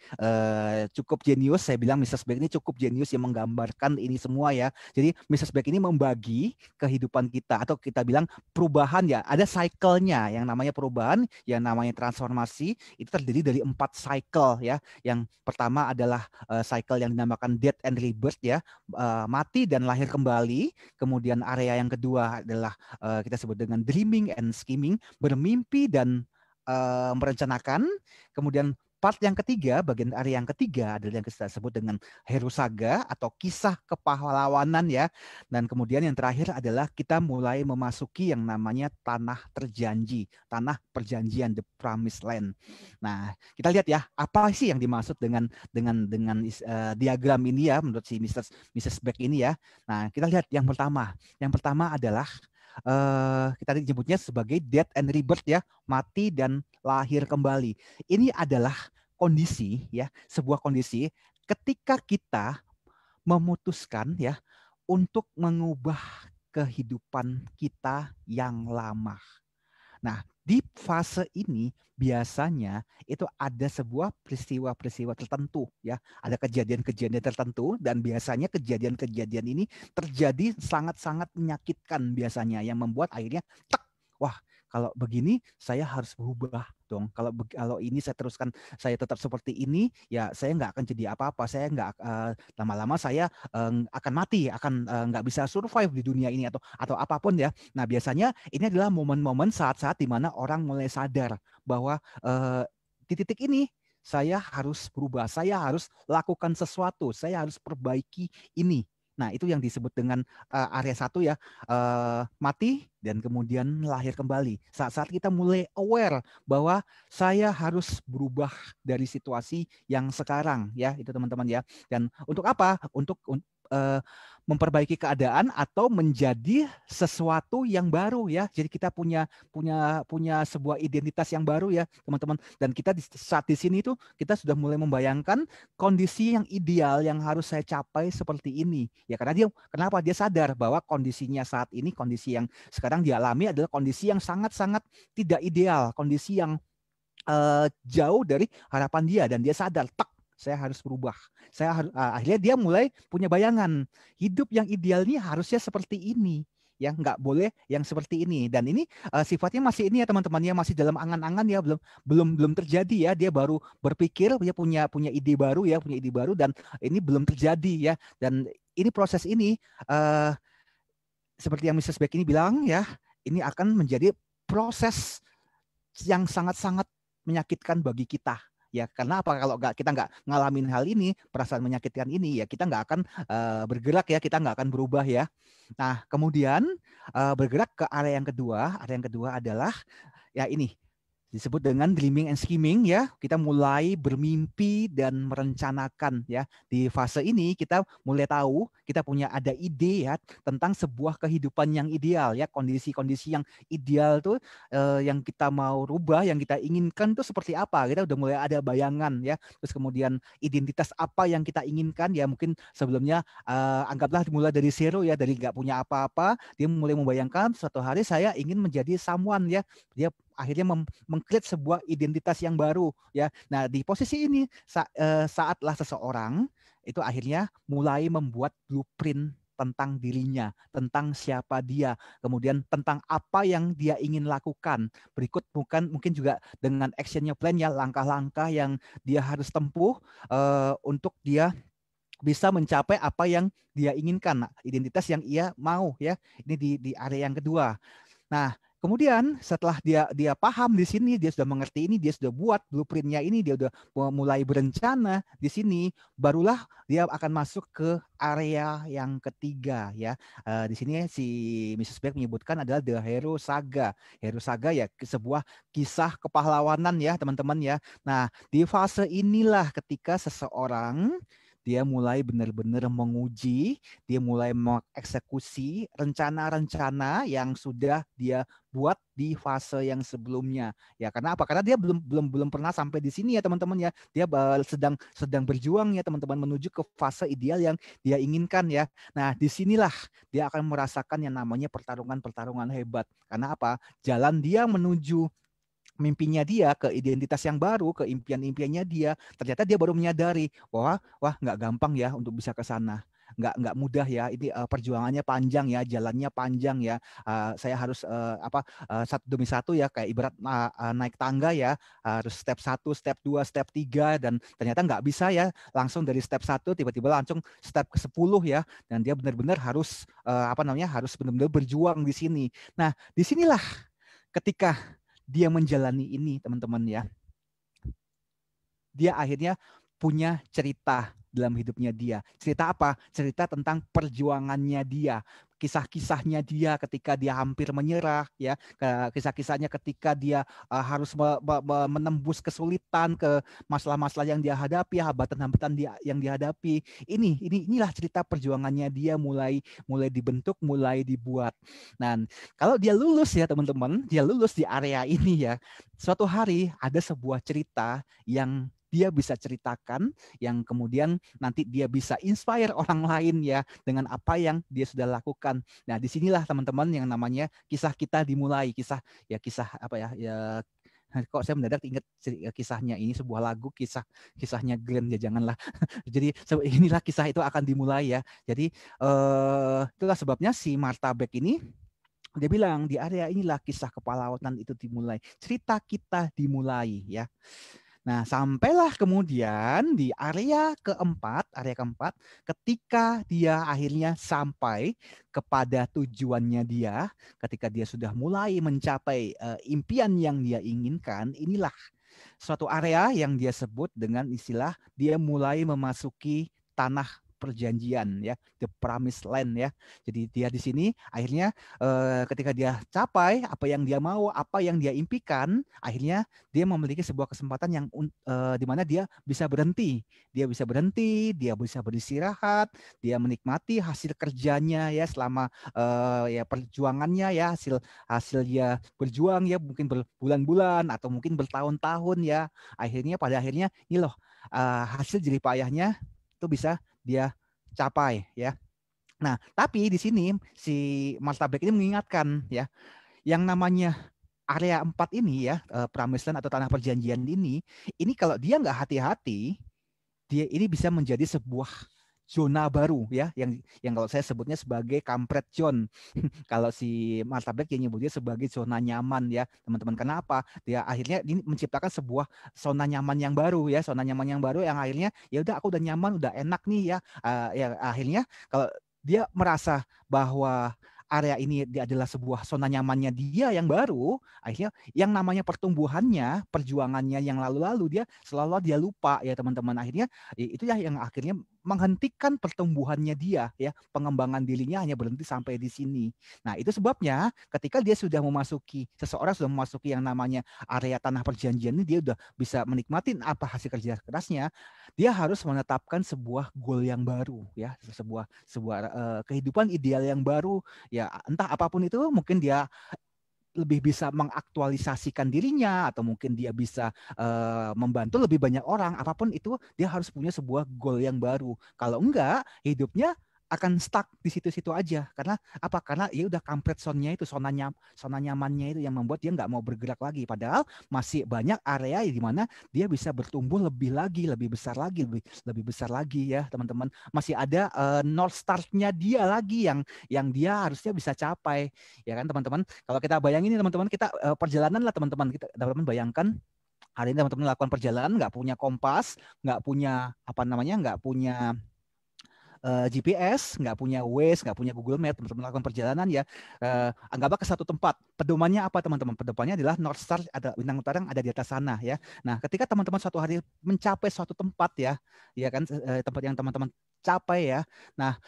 A: cukup jenius, saya bilang Mrs. Beck ini cukup jenius yang menggambarkan ini semua ya. Jadi Mrs. Beck ini membagi kehidupan kita, atau kita bilang perubahan ya, ada cycle yang namanya perubahan, yang namanya transformasi, itu terdiri dari 4 cycle ya. Yang pertama adalah cycle yang dinamakan death and rebirth ya, mati dan lahir kembali. Kemudian area yang kedua adalah kita sebut dengan dreaming and scheming, bermimpi dan merencanakan. Kemudian part yang ketiga, bagian area yang ketiga adalah yang kita sebut dengan Heru Saga atau kisah kepahlawanan ya. Dan kemudian yang terakhir adalah kita mulai memasuki yang namanya tanah terjanji, tanah perjanjian, the promised land. Nah, kita lihat ya, apa sih yang dimaksud dengan diagram ini ya menurut si Mrs. Beck ini ya. Nah, kita lihat yang pertama. Yang pertama adalah kita disebutnya sebagai death and rebirth ya, mati dan lahir kembali. Ini adalah kondisi ya, sebuah kondisi ketika kita memutuskan ya untuk mengubah kehidupan kita yang lama. Nah, di fase ini biasanya itu ada sebuah peristiwa-peristiwa tertentu ya, ada kejadian-kejadian tertentu, dan biasanya kejadian-kejadian ini terjadi sangat-sangat menyakitkan biasanya, yang membuat akhirnya wah, kalau begini saya harus berubah dong. Kalau ini saya teruskan, saya tetap seperti ini, ya saya nggak akan jadi apa-apa. Saya nggak lama-lama saya akan mati, akan nggak bisa survive di dunia ini atau apapun ya. Nah, biasanya ini adalah momen-momen saat-saat di mana orang mulai sadar bahwa di titik ini saya harus berubah, saya harus lakukan sesuatu, saya harus perbaiki ini. Nah, itu yang disebut dengan area 1 ya, mati dan kemudian lahir kembali. Saat-saat kita mulai aware bahwa saya harus berubah dari situasi yang sekarang ya, itu teman-teman ya. Dan untuk apa? Untuk memperbaiki keadaan atau menjadi sesuatu yang baru ya. Jadi kita punya sebuah identitas yang baru ya, teman-teman. Dan kita saat di sini itu kita sudah mulai membayangkan kondisi yang ideal yang harus saya capai seperti ini. Ya, karena kenapa dia sadar bahwa kondisinya saat ini, kondisi yang sekarang dialami adalah kondisi yang sangat-sangat tidak ideal, kondisi yang jauh dari harapan dia, dan dia sadar, saya harus berubah. Akhirnya dia mulai punya bayangan hidup yang ideal ini harusnya seperti ini. Ya, nggak boleh yang seperti ini. Dan ini sifatnya masih ini ya teman-teman ya, masih dalam angan-angan ya, belum terjadi ya. Dia baru berpikir, dia punya ide baru ya, dan ini belum terjadi ya. Dan ini proses ini seperti yang Mrs. Beck ini bilang ya, ini akan menjadi proses yang sangat-sangat menyakitkan bagi kita Ya, karena apa? Kalau kita nggak ngalamin hal ini, perasaan menyakitkan ini, ya kita nggak akan bergerak ya, kita nggak akan berubah ya. Nah, kemudian bergerak ke area yang kedua. Area yang kedua adalah ya ini disebut dengan dreaming and scheming ya. Kita mulai bermimpi dan merencanakan ya. Di fase ini kita mulai tahu, kita punya ada ide ya tentang sebuah kehidupan yang ideal ya, kondisi-kondisi yang ideal tuh yang kita mau rubah, yang kita inginkan tuh seperti apa. Kita udah mulai ada bayangan ya. Terus kemudian identitas apa yang kita inginkan ya, mungkin sebelumnya anggaplah mulai dari zero ya, dari nggak punya apa-apa, dia mulai membayangkan suatu hari saya ingin menjadi someone ya. Dia akhirnya mengcreate sebuah identitas yang baru ya. Nah, di posisi ini saatlah seseorang itu akhirnya mulai membuat blueprint tentang dirinya, tentang siapa dia, kemudian tentang apa yang dia ingin lakukan. Berikut mungkin juga dengan actionnya plan ya, langkah-langkah yang dia harus tempuh untuk dia bisa mencapai apa yang dia inginkan, identitas yang ia mau ya. Ini di area yang kedua. Nah, kemudian setelah dia paham di sini, dia sudah mengerti ini, dia sudah buat blueprintnya ini, dia sudah mulai berencana di sini, barulah dia akan masuk ke area yang ketiga ya. Di sini si Mrs. Beck menyebutkan adalah The Hero Saga. Hero Saga ya sebuah kisah kepahlawanan ya teman-teman ya. Nah, di fase inilah ketika seseorang dia mulai benar-benar menguji, dia mulai mengeksekusi rencana-rencana yang sudah dia buat di fase yang sebelumnya. Ya, karena apa? Karena dia belum pernah sampai di sini ya teman-teman ya. Dia sedang berjuang ya teman-teman menuju ke fase ideal yang dia inginkan ya. Nah, disinilah dia akan merasakan yang namanya pertarungan-pertarungan hebat. Karena apa? Jalan dia menuju mimpinya dia, ke identitas yang baru, ke impian-impiannya dia, ternyata dia baru menyadari bahwa wah nggak gampang ya untuk bisa ke sana. Nggak mudah ya, ini perjuangannya panjang ya, jalannya panjang ya. Saya harus satu demi satu ya, kayak ibarat naik tangga ya, harus step 1, step 2, step 3, dan ternyata nggak bisa ya langsung dari step 1 tiba-tiba langsung step ke 10 ya, dan dia benar-benar harus harus benar-benar berjuang di sini. Nah, disinilah ketika dia menjalani ini teman-teman ya, dia akhirnya punya cerita dalam hidupnya dia. Cerita apa? Cerita tentang perjuangannya dia, kisah-kisahnya dia ketika dia hampir menyerah ya, kisah-kisahnya ketika dia harus menembus kesulitan, ke masalah-masalah yang dia hadapi, hambatan-hambatan yang dihadapi. Inilah cerita perjuangannya dia mulai dibentuk, mulai dibuat. Nah, kalau dia lulus ya teman-teman, dia lulus di area ini ya. Suatu hari ada sebuah cerita yang dia bisa ceritakan, yang kemudian nanti dia bisa inspire orang lain ya dengan apa yang dia sudah lakukan. Nah, disinilah teman-teman yang namanya kisah kita dimulai. Kisah kok saya mendadak ingat kisahnya, ini sebuah lagu, kisahnya Glenn ya, janganlah. Jadi inilah kisah itu akan dimulai ya. Jadi itulah sebabnya si Martha Beck ini dia bilang di area inilah kisah kepahlawanan itu dimulai, cerita kita dimulai ya. Nah, sampailah kemudian di area keempat, ketika dia akhirnya sampai kepada tujuannya dia, ketika dia sudah mulai mencapai impian yang dia inginkan, inilah suatu area yang dia sebut dengan istilah dia mulai memasuki tanah perjanjian ya, the promised land ya. Jadi dia di sini akhirnya ketika dia capai apa yang dia mau, apa yang dia impikan, akhirnya dia memiliki sebuah kesempatan yang di mana dia bisa berhenti, dia bisa beristirahat, dia menikmati hasil kerjanya ya selama ya perjuangannya ya, hasil dia berjuang ya, mungkin berbulan-bulan atau mungkin bertahun-tahun ya. Pada akhirnya ini loh hasil jerih payahnya itu bisa dia capai ya. Nah, tapi di sini si Martha Beck ini mengingatkan ya, yang namanya area 4 ini ya, Promised Land atau tanah perjanjian ini kalau dia nggak hati-hati, dia ini bisa menjadi sebuah zona baru ya, yang kalau saya sebutnya sebagai kampret zone. Kalau si Martha Beck dia nyebutnya sebagai zona nyaman ya teman-teman. Kenapa? Dia akhirnya ini menciptakan sebuah zona nyaman yang baru ya, zona nyaman yang baru yang akhirnya ya udah aku udah nyaman, udah enak nih ya. Ya akhirnya kalau dia merasa bahwa area ini dia adalah sebuah zona nyamannya dia yang baru, akhirnya yang namanya pertumbuhannya, perjuangannya yang lalu-lalu dia selalu dia lupa ya teman-teman. Akhirnya itu ya yang akhirnya menghentikan pertumbuhannya dia ya, pengembangan dirinya hanya berhenti sampai di sini. Nah, itu sebabnya ketika dia sudah seseorang sudah memasuki yang namanya area tanah perjanjian ini, dia udah bisa menikmati apa hasil kerja kerasnya, dia harus menetapkan sebuah goal yang baru ya, sebuah kehidupan ideal yang baru ya, entah apapun itu, mungkin dia lebih bisa mengaktualisasikan dirinya atau mungkin dia bisa membantu lebih banyak orang, apapun itu dia harus punya sebuah goal yang baru. Kalau enggak, hidupnya akan stuck di situ-situ aja. Karena apa? Karena ya udah comfort zone-nya itu, zona nyamannya itu yang membuat dia nggak mau bergerak lagi. Padahal masih banyak area di mana dia bisa bertumbuh lebih lagi, lebih besar lagi, lebih besar lagi ya teman-teman. Masih ada North Star-nya dia lagi yang dia harusnya bisa capai, ya kan teman-teman. Kalau kita bayangin ini teman-teman, kita perjalanan lah teman-teman, kita teman-teman bayangkan hari ini teman-teman melakukan perjalanan, nggak punya kompas, nggak punya nggak punya GPS, nggak punya Waze, nggak punya Google Map, teman-teman melakukan perjalanan ya, anggaplah ke satu tempat. Pedomannya apa teman-teman? Pedomannya adalah North Star, ada bintang utara yang ada di atas sana ya. Nah, ketika teman-teman suatu hari mencapai suatu tempat ya kan, tempat yang teman-teman capai ya. Nah,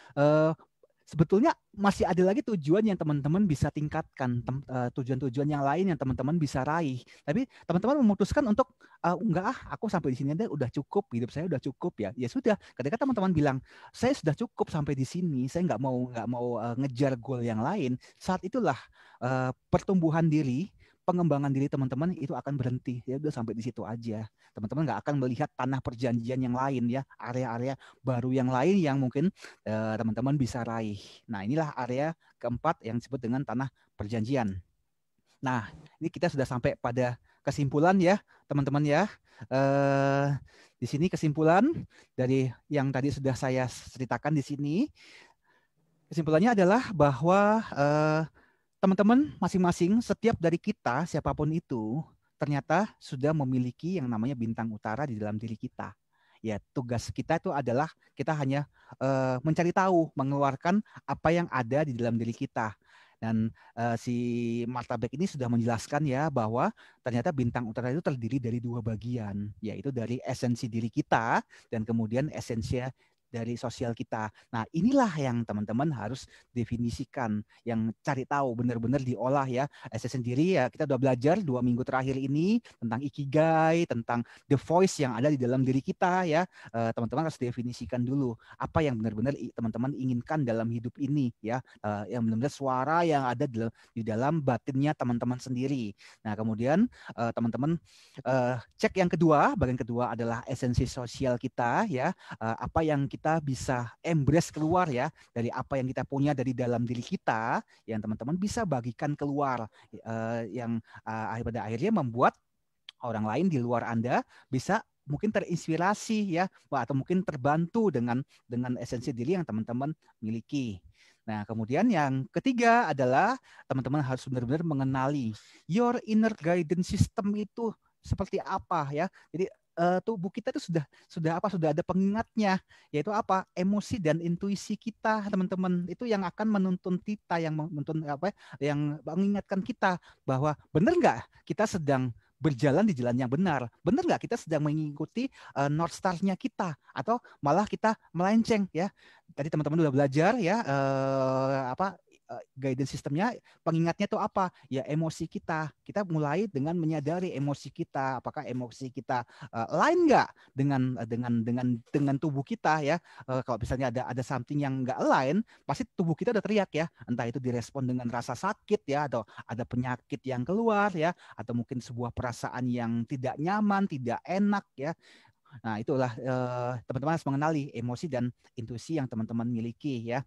A: sebetulnya masih ada lagi tujuan yang teman-teman bisa tingkatkan, tujuan-tujuan yang lain yang teman-teman bisa raih. Tapi teman-teman memutuskan untuk enggak, aku sampai di sini aja udah cukup, hidup saya udah cukup ya. Ya sudah, ketika teman-teman bilang saya sudah cukup sampai di sini, saya nggak mau ngejar goal yang lain, saat itulah pertumbuhan diri, pengembangan diri teman-teman itu akan berhenti. Ya udah sampai di situ aja. Teman-teman nggak akan melihat tanah perjanjian yang lain ya, area-area baru yang lain yang mungkin teman-teman bisa raih. Nah, inilah area keempat yang disebut dengan tanah perjanjian. Nah, ini kita sudah sampai pada kesimpulan ya, teman-teman ya. Di sini kesimpulan dari yang tadi sudah saya ceritakan di sini. Kesimpulannya adalah bahwa teman-teman masing-masing, setiap dari kita, siapapun itu, ternyata sudah memiliki yang namanya bintang utara di dalam diri kita. Ya, tugas kita itu adalah kita hanya mencari tahu, mengeluarkan apa yang ada di dalam diri kita. Dan si Martha Beck ini sudah menjelaskan ya bahwa ternyata bintang utara itu terdiri dari dua bagian, yaitu dari esensi diri kita dan kemudian esensi dari sosial kita. Nah, inilah yang teman-teman harus definisikan, yang cari tahu benar-benar diolah ya. Saya sendiri ya, kita udah belajar 2 minggu terakhir ini tentang ikigai, tentang the voice yang ada di dalam diri kita ya. Teman-teman harus definisikan dulu apa yang benar-benar teman-teman inginkan dalam hidup ini ya. Yang benar-benar suara yang ada di dalam batinnya teman-teman sendiri. Nah, kemudian teman-teman cek yang kedua, bagian kedua adalah esensi sosial kita ya. Apa yang kita bisa embrace keluar ya dari apa yang kita punya dari dalam diri kita, yang teman-teman bisa bagikan keluar, yang pada akhirnya membuat orang lain di luar Anda bisa mungkin terinspirasi ya, atau mungkin terbantu dengan esensi diri yang teman-teman miliki. Nah, kemudian yang ketiga adalah teman-teman harus benar-benar mengenali your inner guidance system itu seperti apa ya. Jadi tubuh kita itu sudah ada pengingatnya, yaitu apa? Emosi dan intuisi kita, teman-teman. Itu yang akan menuntun kita, yang mengingatkan kita bahwa benar nggak kita sedang berjalan di jalan yang benar. Benar nggak kita sedang mengikuti North Star-nya kita, atau malah kita melenceng ya. Tadi teman-teman udah belajar ya guidance sistemnya, pengingatnya itu apa? Ya emosi kita. Kita mulai dengan menyadari emosi kita. Apakah emosi kita lain nggak dengan tubuh kita ya? Kalau misalnya ada something yang nggak lain, pasti tubuh kita udah teriak ya. Entah itu direspon dengan rasa sakit ya, atau ada penyakit yang keluar ya, atau mungkin sebuah perasaan yang tidak nyaman, tidak enak ya. Nah, itulah teman-teman harus mengenali emosi dan intuisi yang teman-teman miliki ya.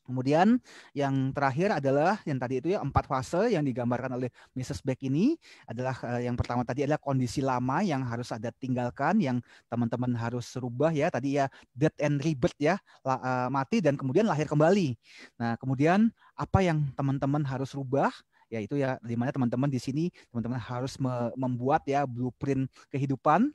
A: Kemudian yang terakhir adalah yang tadi itu ya 4 fase yang digambarkan oleh Mrs. Beck ini adalah yang pertama tadi adalah kondisi lama yang harus ada tinggalkan, yang teman-teman harus rubah ya. Tadi ya death and rebirth ya, mati dan kemudian lahir kembali. Nah, kemudian apa yang teman-teman harus rubah? Ya itu ya, di mana teman-teman di sini teman-teman harus membuat ya blueprint kehidupan,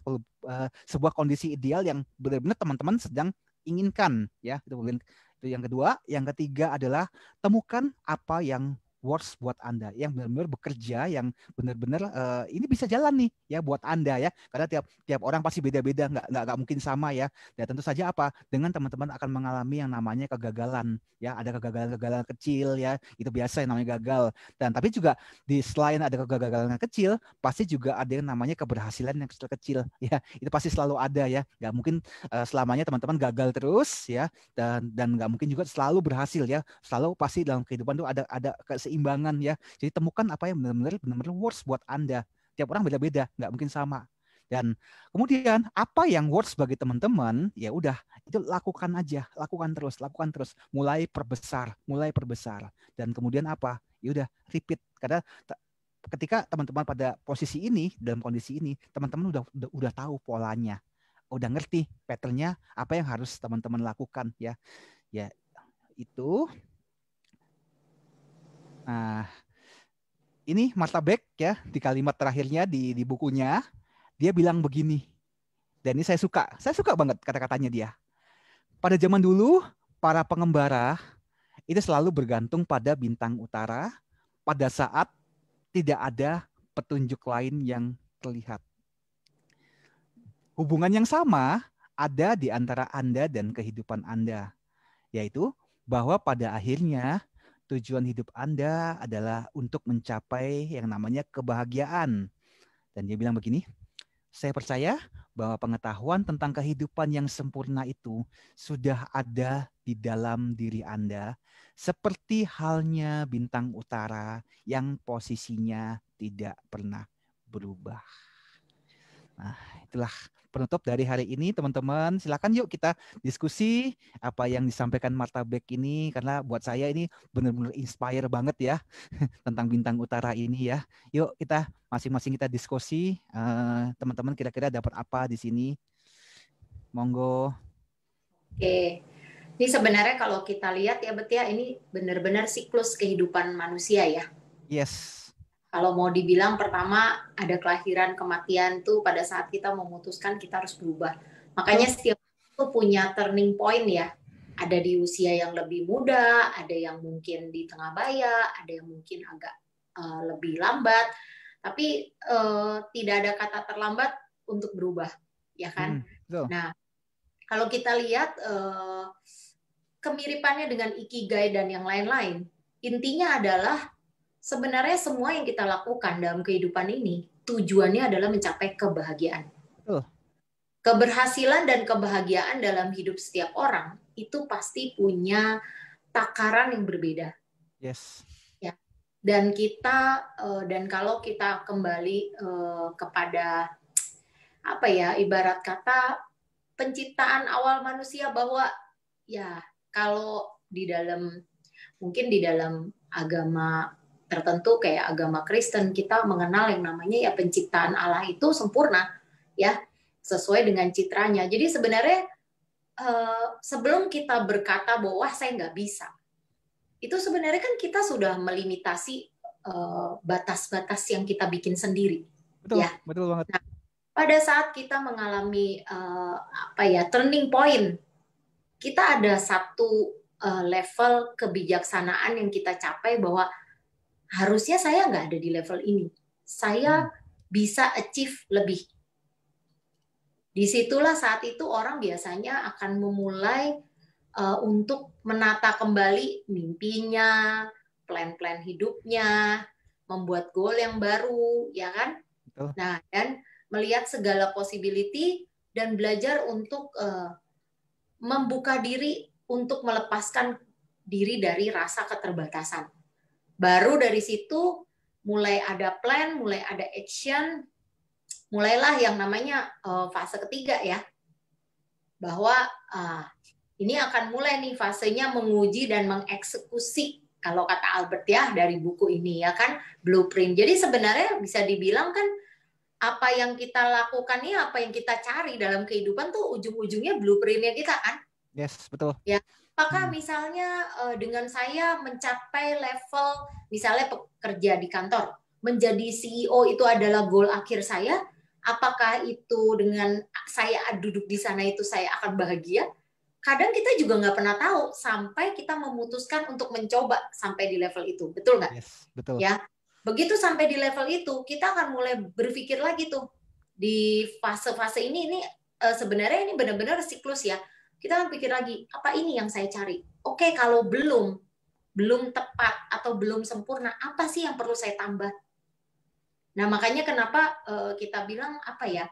A: sebuah kondisi ideal yang benar-benar teman-teman sedang inginkan ya. Itu Itu yang kedua. Yang ketiga adalah temukan apa yang works buat Anda, yang benar-benar bekerja, yang benar-benar ini bisa jalan nih ya buat Anda ya. Karena tiap orang pasti beda-beda, nggak mungkin sama ya. Dan tentu saja apa? Dengan teman-teman akan mengalami yang namanya kegagalan ya, ada kegagalan-kegagalan kecil ya. Itu biasa yang namanya gagal. Dan tapi juga selain ada kegagalan yang kecil, pasti juga ada yang namanya keberhasilan yang kecil-kecil ya. Itu pasti selalu ada ya. Nggak mungkin selamanya teman-teman gagal terus ya, dan nggak mungkin juga selalu berhasil ya. Selalu pasti dalam kehidupan itu ada keseimbangan ya. Jadi temukan apa yang benar-benar works buat Anda. Tiap orang beda-beda, nggak mungkin sama. Dan kemudian apa yang works bagi teman-teman, ya udah itu lakukan aja, lakukan terus, mulai perbesar. Dan kemudian apa? Ya udah repeat. Karena ketika teman-teman pada posisi ini, dalam kondisi ini, teman-teman udah tahu polanya, udah ngerti patternnya, apa yang harus teman-teman lakukan ya. Ya itu. Nah, ini Martha Beck ya, di kalimat terakhirnya di bukunya, dia bilang begini. Dan ini saya suka banget kata-katanya dia. Pada zaman dulu, para pengembara itu selalu bergantung pada bintang utara pada saat tidak ada petunjuk lain yang terlihat. Hubungan yang sama ada di antara Anda dan kehidupan Anda, yaitu bahwa pada akhirnya tujuan hidup Anda adalah untuk mencapai yang namanya kebahagiaan. Dan dia bilang begini, saya percaya bahwa pengetahuan tentang kehidupan yang sempurna itu sudah ada di dalam diri Anda, seperti halnya bintang utara yang posisinya tidak pernah berubah. Nah, itulah penutup dari hari ini, teman-teman. Silakan yuk kita diskusi apa yang disampaikan Martha Beck ini, karena buat saya ini benar-benar inspire banget ya tentang bintang utara ini ya. Yuk kita masing-masing kita diskusi, teman-teman kira-kira dapat apa di sini. Monggo.
C: Oke. Ini sebenarnya kalau kita lihat ya Bet ya, ini benar-benar siklus kehidupan manusia ya.
A: Yes.
C: Kalau mau dibilang pertama ada kelahiran, kematian tuh pada saat kita memutuskan kita harus berubah. Makanya setiap itu punya turning point ya. Ada di usia yang lebih muda, ada yang mungkin di tengah baya, ada yang mungkin agak lebih lambat. Tapi tidak ada kata terlambat untuk berubah, ya kan? Nah, kalau kita lihat kemiripannya dengan Ikigai dan yang lain-lain, intinya adalah sebenarnya semua yang kita lakukan dalam kehidupan ini tujuannya adalah mencapai kebahagiaan. Keberhasilan dan kebahagiaan dalam hidup setiap orang itu pasti punya takaran yang berbeda.
A: Yes.
C: Ya. Dan kalau kita kembali kepada apa ya, ibarat kata penciptaan awal manusia, bahwa ya kalau mungkin di dalam agama tertentu kayak agama Kristen, kita mengenal yang namanya ya penciptaan Allah itu sempurna ya, sesuai dengan citranya. Jadi sebenarnya sebelum kita berkata bahwa saya nggak bisa, itu sebenarnya kan kita sudah melimitasi batas-batas yang kita bikin sendiri.
A: Betul,
C: ya.
A: Betul banget.
C: Nah, pada saat kita mengalami turning point, kita ada satu level kebijaksanaan yang kita capai bahwa harusnya saya nggak ada di level ini. Saya bisa achieve lebih. Disitulah saat itu orang biasanya akan memulai untuk menata kembali mimpinya, plan-plan hidupnya, membuat goal yang baru, ya kan? Betul. Nah, dan melihat segala possibility dan belajar untuk membuka diri untuk melepaskan diri dari rasa keterbatasan. Baru dari situ mulai ada plan, mulai ada action, mulailah yang namanya fase ketiga ya. Bahwa ini akan mulai nih fasenya menguji dan mengeksekusi, kalau kata Albert ya dari buku ini ya kan, blueprint. Jadi sebenarnya bisa dibilang kan apa yang kita lakukan ini, apa yang kita cari dalam kehidupan tuh ujung-ujungnya blueprintnya kita kan.
A: Yes, betul.
C: Ya. Apakah misalnya dengan saya mencapai level misalnya pekerja di kantor, menjadi CEO itu adalah goal akhir saya, apakah itu dengan saya duduk di sana itu saya akan bahagia? kadang kita juga nggak pernah tahu sampai kita memutuskan untuk mencoba sampai di level itu, betul nggak?
A: Yes, betul.
C: Ya, begitu sampai di level itu, kita akan mulai berpikir lagi tuh di fase-fase ini sebenarnya ini benar-benar siklus ya. Kita akan pikir lagi, apa ini yang saya cari? Oke, kalau belum tepat atau belum sempurna, apa sih yang perlu saya tambah? Nah, makanya kenapa kita bilang apa ya?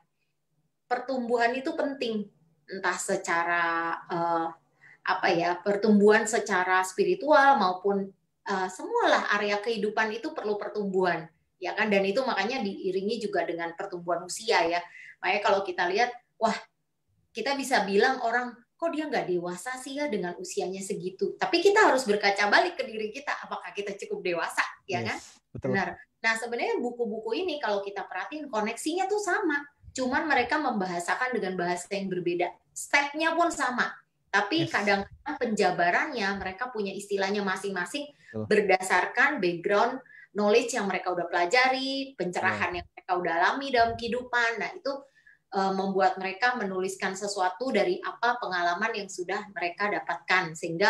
C: Pertumbuhan itu penting, entah secara pertumbuhan secara spiritual maupun semualah area kehidupan itu perlu pertumbuhan, ya kan? Dan itu makanya diiringi juga dengan pertumbuhan usia ya. Makanya kalau kita lihat, wah, kita bisa bilang orang, kok dia nggak dewasa sih ya dengan usianya segitu. Tapi kita harus berkaca balik ke diri kita, apakah kita cukup dewasa, ya kan?
A: Betul.
C: Benar. Nah, sebenarnya buku-buku ini kalau kita perhatiin koneksinya tuh sama, cuman mereka membahasakan dengan bahasa yang berbeda. Step-nya pun sama, tapi kadang-kadang penjabarannya mereka punya istilahnya masing-masing berdasarkan background knowledge yang mereka udah pelajari, pencerahan yang mereka udah alami dalam kehidupan. Nah, itu membuat mereka menuliskan sesuatu dari apa pengalaman yang sudah mereka dapatkan, sehingga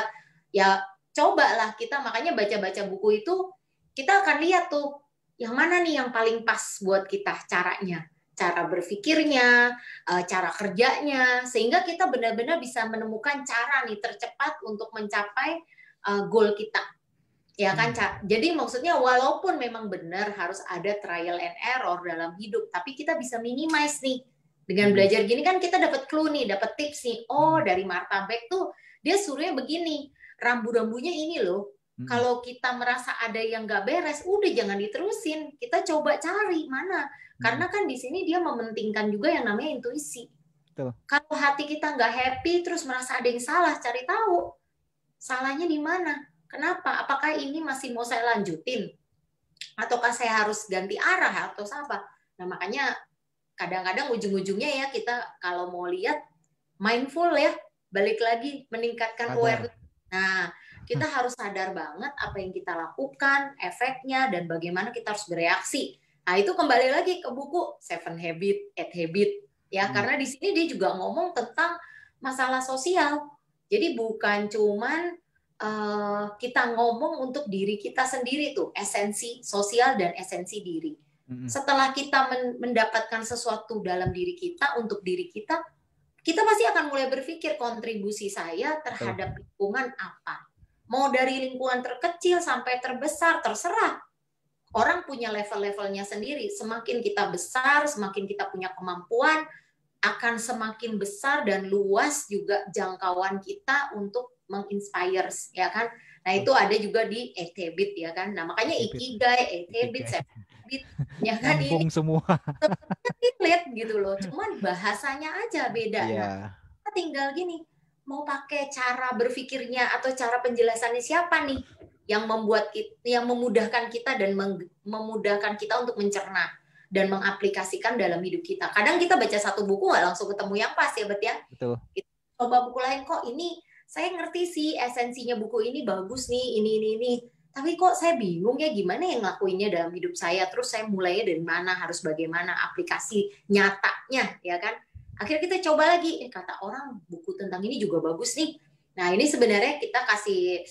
C: ya cobalah kita, makanya baca-baca buku itu kita akan lihat tuh yang mana nih yang paling pas buat kita caranya, cara berpikirnya, cara kerjanya, sehingga kita benar-benar bisa menemukan cara nih tercepat untuk mencapai goal kita. Ya kan, jadi maksudnya walaupun memang benar harus ada trial and error dalam hidup, tapi kita bisa minimize nih. Dengan belajar gini kan kita dapat clue nih, dapat tips nih. Oh, dari Martha Beck tuh dia suruhnya begini, rambu-rambunya ini loh. Kalau kita merasa ada yang nggak beres, udah jangan diterusin. Kita coba cari mana. Karena kan di sini dia mementingkan juga yang namanya intuisi. Kalau hati kita nggak happy, terus merasa ada yang salah, cari tahu salahnya di mana. Kenapa? Apakah ini masih mau saya lanjutin? Ataukah saya harus ganti arah atau apa? Nah, makanya kadang-kadang ujung-ujungnya ya kita kalau mau lihat mindful ya, balik lagi meningkatkan awareness. Nah, kita harus sadar banget apa yang kita lakukan, efeknya, dan bagaimana kita harus bereaksi. Nah, itu kembali lagi ke buku Seven Habits, 8 Habits ya, karena di sini dia juga ngomong tentang masalah sosial. Jadi bukan cuman kita ngomong untuk diri kita sendiri tuh, esensi sosial dan esensi diri. Setelah kita mendapatkan sesuatu dalam diri kita, untuk diri kita pasti akan mulai berpikir kontribusi saya terhadap lingkungan apa. Mau dari lingkungan terkecil sampai terbesar, terserah. Orang punya level-levelnya sendiri. Semakin kita besar, semakin kita punya kemampuan, akan semakin besar dan luas juga jangkauan kita untuk menginspire, ya kan? Nah, itu ada juga di 8 Habits, ya kan? Nah, makanya Ikigai, 8 Habits, 7 Habits, ya kan?
A: Ini semua.
C: Relate gitu loh. Cuman bahasanya aja beda. Nah, kita tinggal gini, mau pakai cara berpikirnya atau cara penjelasannya siapa nih yang memudahkan kita dan memudahkan kita untuk mencerna dan mengaplikasikan dalam hidup kita. Kadang kita baca satu buku nggak langsung ketemu yang pas ya, Bet ya.
A: Betul.
C: Kita coba buku lain, kok ini saya ngerti sih esensinya buku ini bagus nih, ini. Tapi kok saya bingung ya gimana yang ngelakuinnya dalam hidup saya. Terus saya mulainya dari mana, harus bagaimana aplikasi nyatanya, ya kan. Akhirnya kita coba lagi, kata orang buku tentang ini juga bagus nih. Nah, ini sebenarnya kita kasih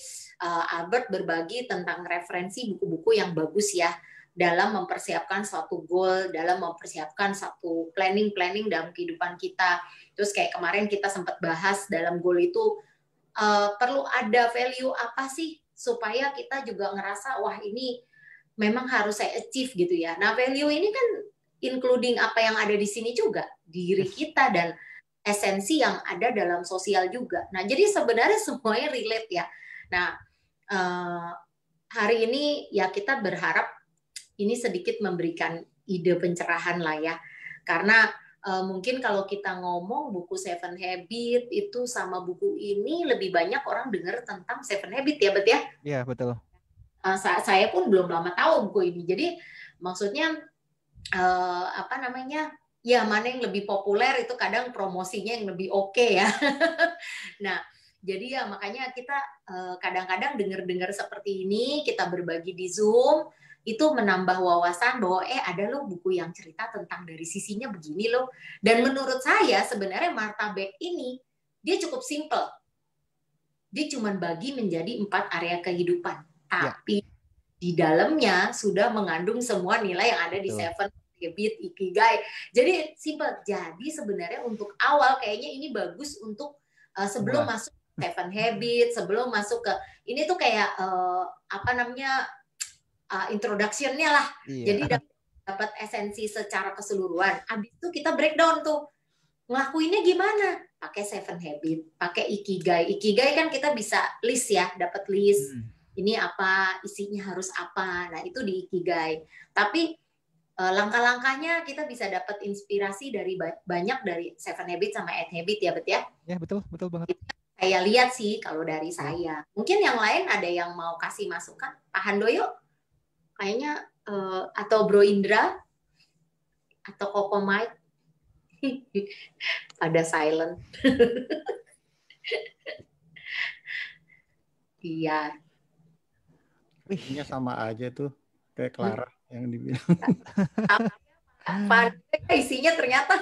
C: Albert berbagi tentang referensi buku-buku yang bagus ya, dalam mempersiapkan suatu goal, dalam mempersiapkan satu planning dalam kehidupan kita. Terus kayak kemarin kita sempat bahas dalam goal itu perlu ada value apa sih supaya kita juga ngerasa wah ini memang harus saya achieve gitu ya. Nah, value ini kan including apa yang ada di sini juga, diri kita dan esensi yang ada dalam sosial juga. Nah, jadi sebenarnya semuanya relate ya. Nah, hari ini ya kita berharap ini sedikit memberikan ide pencerahan lah ya. Karena mungkin kalau kita ngomong buku Seven Habits itu sama buku ini lebih banyak orang dengar tentang Seven Habits ya, Bet ya?
A: Iya, betul.
C: Saya pun belum lama tahu buku ini. Jadi maksudnya ya mana yang lebih populer itu kadang promosinya yang lebih oke ya. Nah, jadi ya makanya kita kadang-kadang dengar-dengar seperti ini, kita berbagi di Zoom, itu menambah wawasan bahwa ada loh buku yang cerita tentang dari sisinya begini loh. Dan menurut saya sebenarnya Martha Beck ini dia cukup simple. dia cuma bagi menjadi 4 area kehidupan. Tapi di dalamnya sudah mengandung semua nilai yang ada di Seven Habit, Ikigai. Jadi simpel. Jadi sebenarnya untuk awal kayaknya ini bagus untuk sebelum masuk Seven Habit, sebelum masuk ke ini tuh kayak introduction-nya lah. Jadi dapat esensi secara keseluruhan. Habis itu kita breakdown tuh. Ngelakuinnya gimana? Pakai Seven Habit, pakai Ikigai. Ikigai kan kita bisa list ya, dapat list. Ini apa, isinya harus apa. Nah, itu di Ikigai. Tapi langkah-langkahnya kita bisa dapat inspirasi dari banyak dari Seven Habit sama Eight Habit ya, Bet ya?
A: Ya, betul banget.
C: Saya lihat sih kalau dari saya. Mungkin yang lain ada yang mau kasih masukan? Pak Handoyo? Kayaknya atau Bro Indra? Atau Koko Mike? Pada silent. Iya.
B: Isinya sama aja tuh kayak Clara yang dibilang.
C: Apa isinya ternyata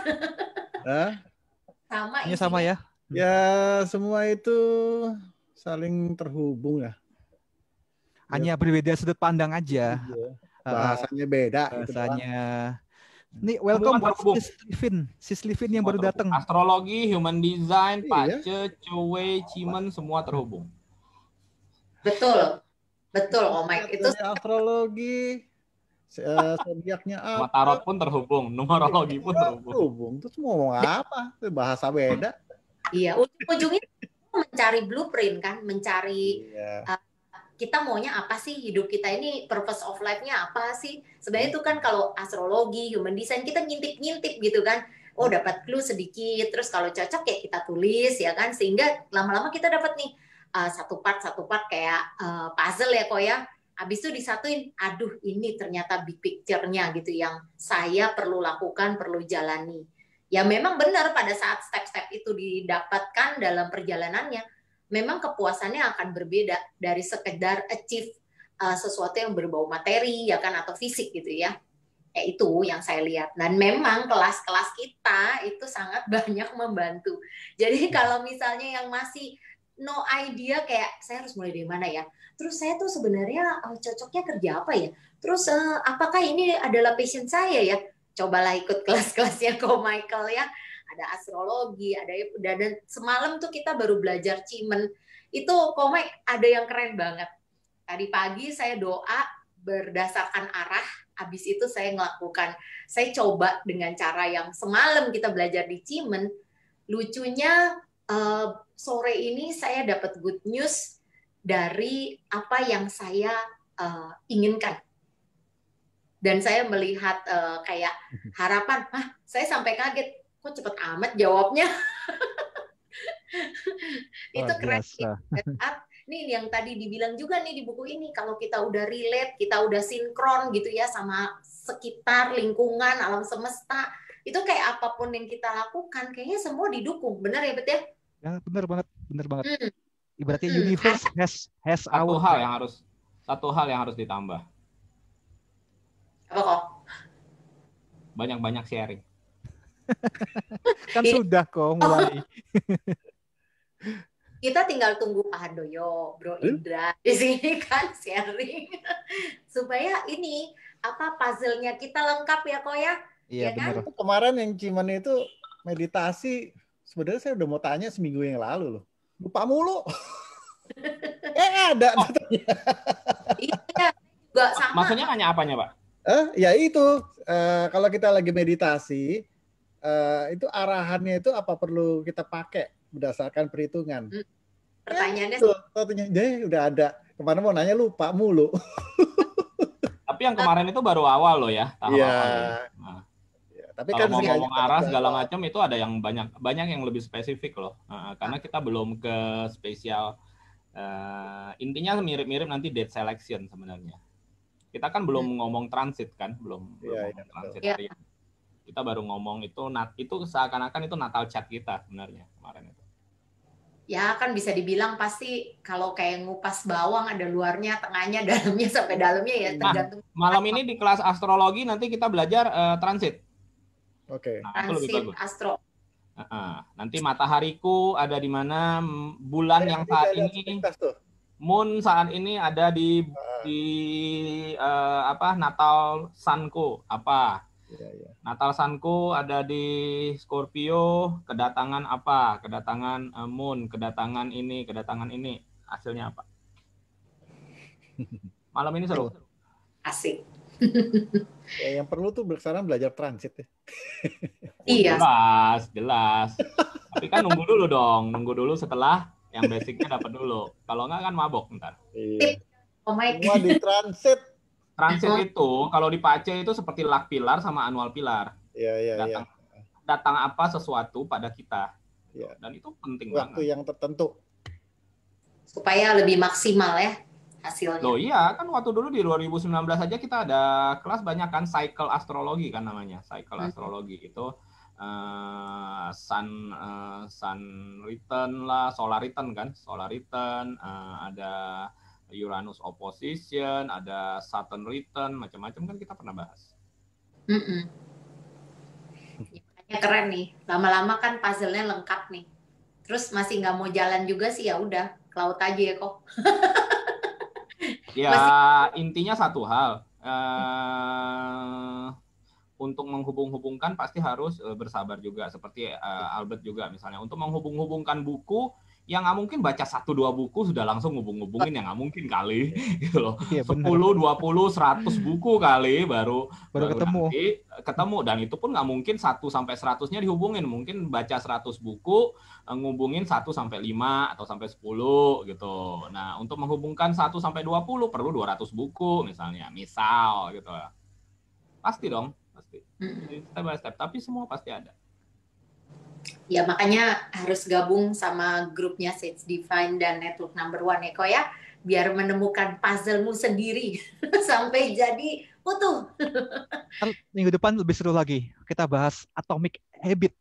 A: sama. Isinya sama ya?
B: Ya semua itu saling terhubung ya.
A: Hanya berbeda sudut pandang aja.
B: Iya. Bahasanya beda.
A: Bahasanya. Nih welcome buat Sis Livin yang baru datang.
D: Astrologi, human design, Pace, Cuwe, Cimen semua terhubung.
C: Betul. Betul, Om Mike. Itu
B: astrologi, zodiaknya apa?
D: Tarot pun terhubung, numerologi pun terhubung.
B: Terus mau ngomong apa? Bahasa beda.
C: Iya, ujung-ujungnya mencari blueprint kan, mencari kita maunya apa sih, hidup kita ini purpose of life-nya apa sih? Sebenarnya itu kan kalau astrologi, human design kita ngintip-ngintip gitu kan. Oh, dapat clue sedikit, terus kalau cocok ya kita tulis ya kan, sehingga lama-lama kita dapat nih satu part kayak puzzle ya kok ya. Habis itu disatuin, aduh ini ternyata big picture-nya gitu yang saya perlu lakukan, perlu jalani. Ya memang benar pada saat step-step itu didapatkan dalam perjalanannya, memang kepuasannya akan berbeda dari sekedar achieve sesuatu yang berbau materi ya kan atau fisik gitu ya. Ya itu yang saya lihat. Dan memang kelas-kelas kita itu sangat banyak membantu. Jadi kalau misalnya yang masih no idea kayak saya harus mulai dari mana ya? Terus saya tuh sebenarnya cocoknya kerja apa ya? Terus apakah ini adalah passion saya ya? Cobalah ikut kelas-kelasnya Ko Michael ya. Ada astrologi, dan semalam tuh kita baru belajar Cimen. Itu Ko Mike ada yang keren banget. Tadi pagi saya doa berdasarkan arah, habis itu saya coba dengan cara yang semalam kita belajar di Cimen. Lucunya sore ini saya dapat good news dari apa yang saya inginkan. Dan saya melihat kayak harapan, saya sampai kaget, kok cepet amat jawabnya. Itu keren. Nih yang tadi dibilang juga nih di buku ini, kalau kita udah relate, kita udah sinkron gitu ya sama sekitar, lingkungan, alam semesta, itu kayak apapun yang kita lakukan, kayaknya semua didukung. Benar ya, Bet ya?
A: Ya, benar banget. Ibaratnya universe has
D: satu hal yang harus ditambah.
C: Apa kok?
D: Banyak-banyak sharing.
A: Kan sudah kok mulai.
C: Kita tinggal tunggu Pak Handoyo, Bro Indra di sini kan sharing supaya ini puzzle-nya kita lengkap ya kok ya.
A: Iya benar.
B: Kan? Kemarin yang Cimen itu meditasi, sebenarnya saya udah mau tanya seminggu yang lalu loh. Lupa mulu. Ada.
C: Iya, juga sama.
D: Maksudnya nanya apanya, Pak?
B: Ya itu, kalau kita lagi meditasi, itu arahannya itu apa perlu kita pakai berdasarkan perhitungan.
C: Pertanyaannya
B: udah ada. Kemarin mau nanya lupa mulu.
D: Tapi yang kemarin itu baru awal loh ya.
B: Iya. Tapi
D: kalau
B: kan
D: mau ngomong arah segala macam itu ada yang banyak yang lebih spesifik loh. Karena kita belum ke spesial. Intinya mirip-mirip nanti date selection sebenarnya. Kita kan belum ngomong transit kan, belum ngomong transit harian. Kita baru ngomong itu seakan-akan itu natal chat kita sebenarnya kemarin itu.
C: Ya kan bisa dibilang pasti kalau kayak ngupas bawang ada luarnya, tengahnya, dalamnya sampai dalamnya ya tergantung.
D: Malam ini di kelas astrologi nanti kita belajar transit.
B: Oke.
D: Nah, itu lebih bagus.
C: Astro.
D: Nanti matahariku ada di mana, bulan yang saat ini, moon saat ini ada di Natal sunku apa? Natal sunku ada di Scorpio, kedatangan apa? Kedatangan moon, kedatangan ini. Hasilnya apa? Malam ini seru.
C: Asik.
B: Yang perlu tuh sekarang belajar transit ya.
C: Iya.
D: Jelas. Tapi kan nunggu dulu setelah yang basicnya dapat dulu. Kalau nggak kan mabok ntar.
B: Iya. Semua di transit.
D: Transit itu kalau di Pace itu seperti luck pilar sama annual pilar.
B: Iya.
D: Datang apa sesuatu pada kita.
B: Iya.
D: Dan itu penting
B: banget. Waktu yang tertentu.
C: Supaya lebih maksimal ya hasilnya.
D: Loh iya, kan waktu dulu di 2019 aja kita ada kelas banyak kan, cycle astrologi kan namanya. Cycle astrologi itu sun return lah, solar return kan. Solar return, ada Uranus opposition, ada Saturn return, macam-macam kan kita pernah bahas.
C: Makanya keren nih. Lama-lama kan puzzle-nya lengkap nih. Terus masih nggak mau jalan juga sih, ya udah ke laut aja ya kok.
D: Ya, intinya satu hal. Untuk menghubung-hubungkan pasti harus bersabar juga. Seperti Albert juga misalnya. Untuk menghubung-hubungkan buku, yang nggak mungkin baca 1-2 buku sudah langsung hubung-hubungin, yang nggak mungkin kali. Gitu loh.
A: Iya,
D: 10, 20, 100 buku kali baru ketemu. Dan itu pun nggak mungkin 1-100-nya dihubungin. Mungkin baca 100 buku, ngubungin 1-5 atau sampai 10 gitu. Nah, untuk menghubungkan 1-20 perlu 200 buku misalnya. Misal gitu. Pasti dong, pasti. Step by step, tapi semua pasti ada.
C: Ya makanya harus gabung sama grupnya Sage Divine dan Network Number One ya kok ya, biar menemukan puzzle-mu sendiri sampai jadi utuh.
A: Minggu depan lebih seru lagi. Kita bahas Atomic Habit.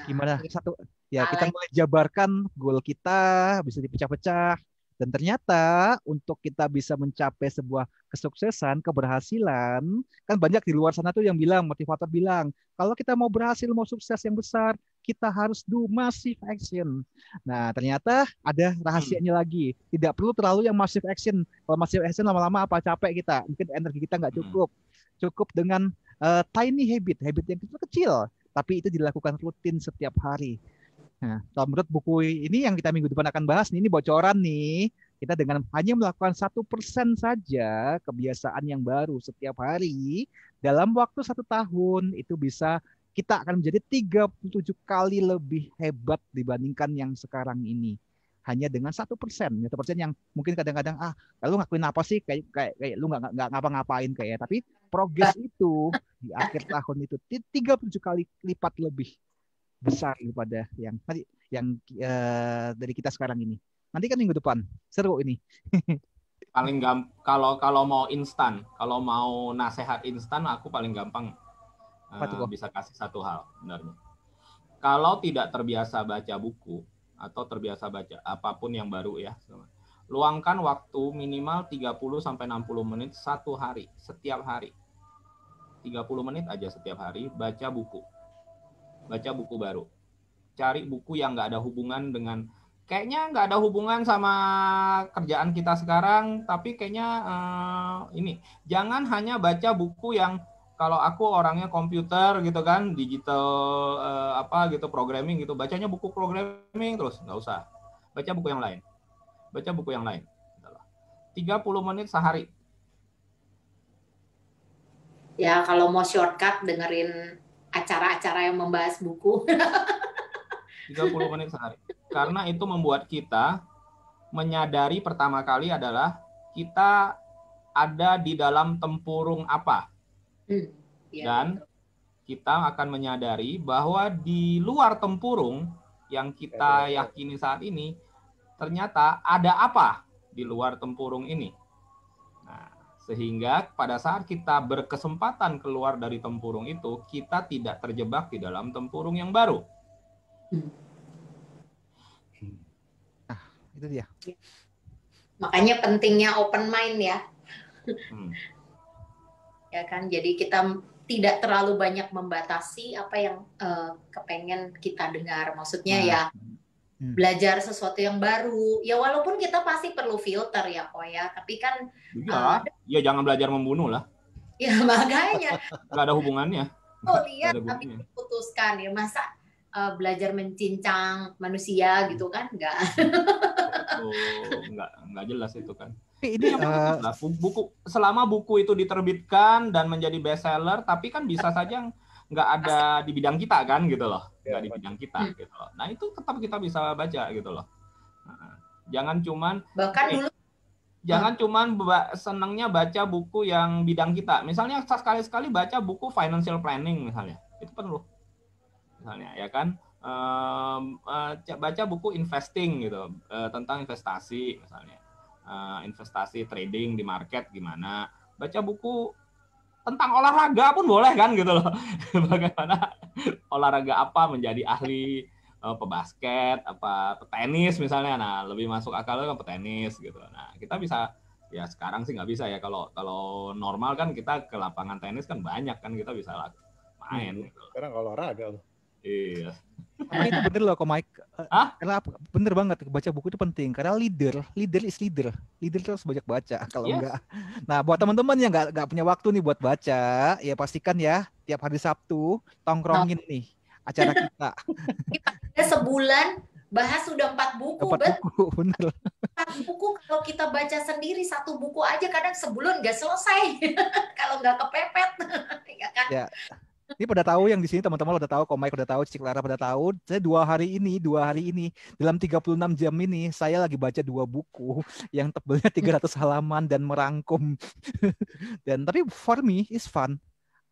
A: Gimana? Kita mulai jabarkan goal kita bisa dipecah-pecah. Dan ternyata untuk kita bisa mencapai sebuah kesuksesan, keberhasilan, kan banyak di luar sana tuh yang bilang, motivator bilang, kalau kita mau berhasil, mau sukses yang besar, kita harus do massive action. Nah, ternyata ada rahasianya lagi. Tidak perlu terlalu yang massive action. Kalau massive action lama-lama apa capek kita. Mungkin energi kita nggak cukup. Cukup dengan tiny habit yang kecil. Tapi itu dilakukan rutin setiap hari. Nah, kalau menurut buku ini yang kita minggu depan akan bahas, ini bocoran nih, kita dengan hanya melakukan 1% saja kebiasaan yang baru setiap hari, dalam waktu 1 tahun, itu bisa kita akan menjadi 37 kali lebih hebat dibandingkan yang sekarang ini. Hanya dengan 1%, 1% yang mungkin kadang-kadang, lu ngakuin apa sih, kayak lu nggak ngapa-ngapain kayak, tapi progres itu di akhir tahun itu 37 kali lipat lebih besar daripada yang dari kita sekarang ini. Nanti kan minggu depan seru ini.
D: Paling gampang kalau mau instan, kalau mau nasihat instan, aku paling gampang bisa kasih satu hal sebenarnya. Kalau tidak terbiasa baca buku atau terbiasa baca apapun yang baru ya, luangkan waktu minimal 30-60 menit satu hari, setiap hari. 30 menit aja setiap hari baca buku. Baca buku baru. Cari buku yang nggak ada hubungan dengan, kayaknya nggak ada hubungan sama kerjaan kita sekarang, tapi kayaknya ini. Jangan hanya baca buku yang, kalau aku orangnya komputer gitu kan, digital programming gitu, bacanya buku programming terus, nggak usah. Baca buku yang lain. Baca buku yang lain. 30 menit sehari.
C: Ya, kalau mau shortcut dengerin acara-acara yang membahas buku.
D: 30 menit sehari. Karena itu membuat kita menyadari pertama kali adalah kita ada di dalam tempurung apa. Dan kita akan menyadari bahwa di luar tempurung yang kita yakini saat ini, ternyata ada apa di luar tempurung ini. Sehingga pada saat kita berkesempatan keluar dari tempurung itu, kita tidak terjebak di dalam tempurung yang baru.
A: Itu dia.
C: Makanya pentingnya open mind ya. Ya kan, jadi kita tidak terlalu banyak membatasi apa yang kepengen kita dengar. Maksudnya ya belajar sesuatu yang baru. Ya walaupun kita pasti perlu filter ya kok ya, tapi kan
D: ya jangan belajar membunuh lah.
C: Ya makanya.
D: Nggak ada hubungannya.
C: Lihat tapi diputuskan ya, masa belajar mencincang manusia gitu kan? Enggak.
D: Enggak jelas itu kan.
A: Ini
D: buku selama buku itu diterbitkan dan menjadi bestseller, tapi kan bisa saja nggak ada di bidang kita kan gitu loh, nggak di bidang kita gitu loh. Nah itu tetap kita bisa baca gitu loh. Jangan cuman senangnya baca buku yang bidang kita. Misalnya sekali-sekali baca buku financial planning misalnya, itu perlu. Misalnya ya kan, baca buku investing gitu, tentang investasi misalnya, investasi trading di market gimana. Baca buku tentang olahraga pun boleh kan gitu loh. Bagaimana olahraga apa menjadi ahli pebasket, apa petenis misalnya. Nah, lebih masuk akal kan petenis gitu. Nah, kita bisa ya sekarang sih nggak bisa ya, kalau normal kan kita ke lapangan tenis kan banyak kan, kita bisa main gitu.
B: Sekarang olahraga loh.
D: Iya.
A: Tapi itu bener loh kok Mike. Karena bener banget baca buku itu penting, karena leader is leader terus banyak baca kalau enggak. Nah buat teman-teman yang nggak punya waktu nih buat baca, ya pastikan ya tiap hari Sabtu tongkrongin nih acara kita.
C: Kita sebulan bahas sudah 4 buku.
A: 4 buku, bener.
C: 4 buku kalau kita baca sendiri 1 buku aja kadang sebulan nggak selesai kalau nggak kepepet, ya kan?
A: Ya. Ini pada tahu yang di sini teman-teman udah tahu, Mike udah tahu, Cik Lara pada tahu. Saya 2 hari ini dalam 36 jam ini saya lagi baca 2 buku yang tebelnya 300 halaman dan merangkum. Dan tapi for me is fun.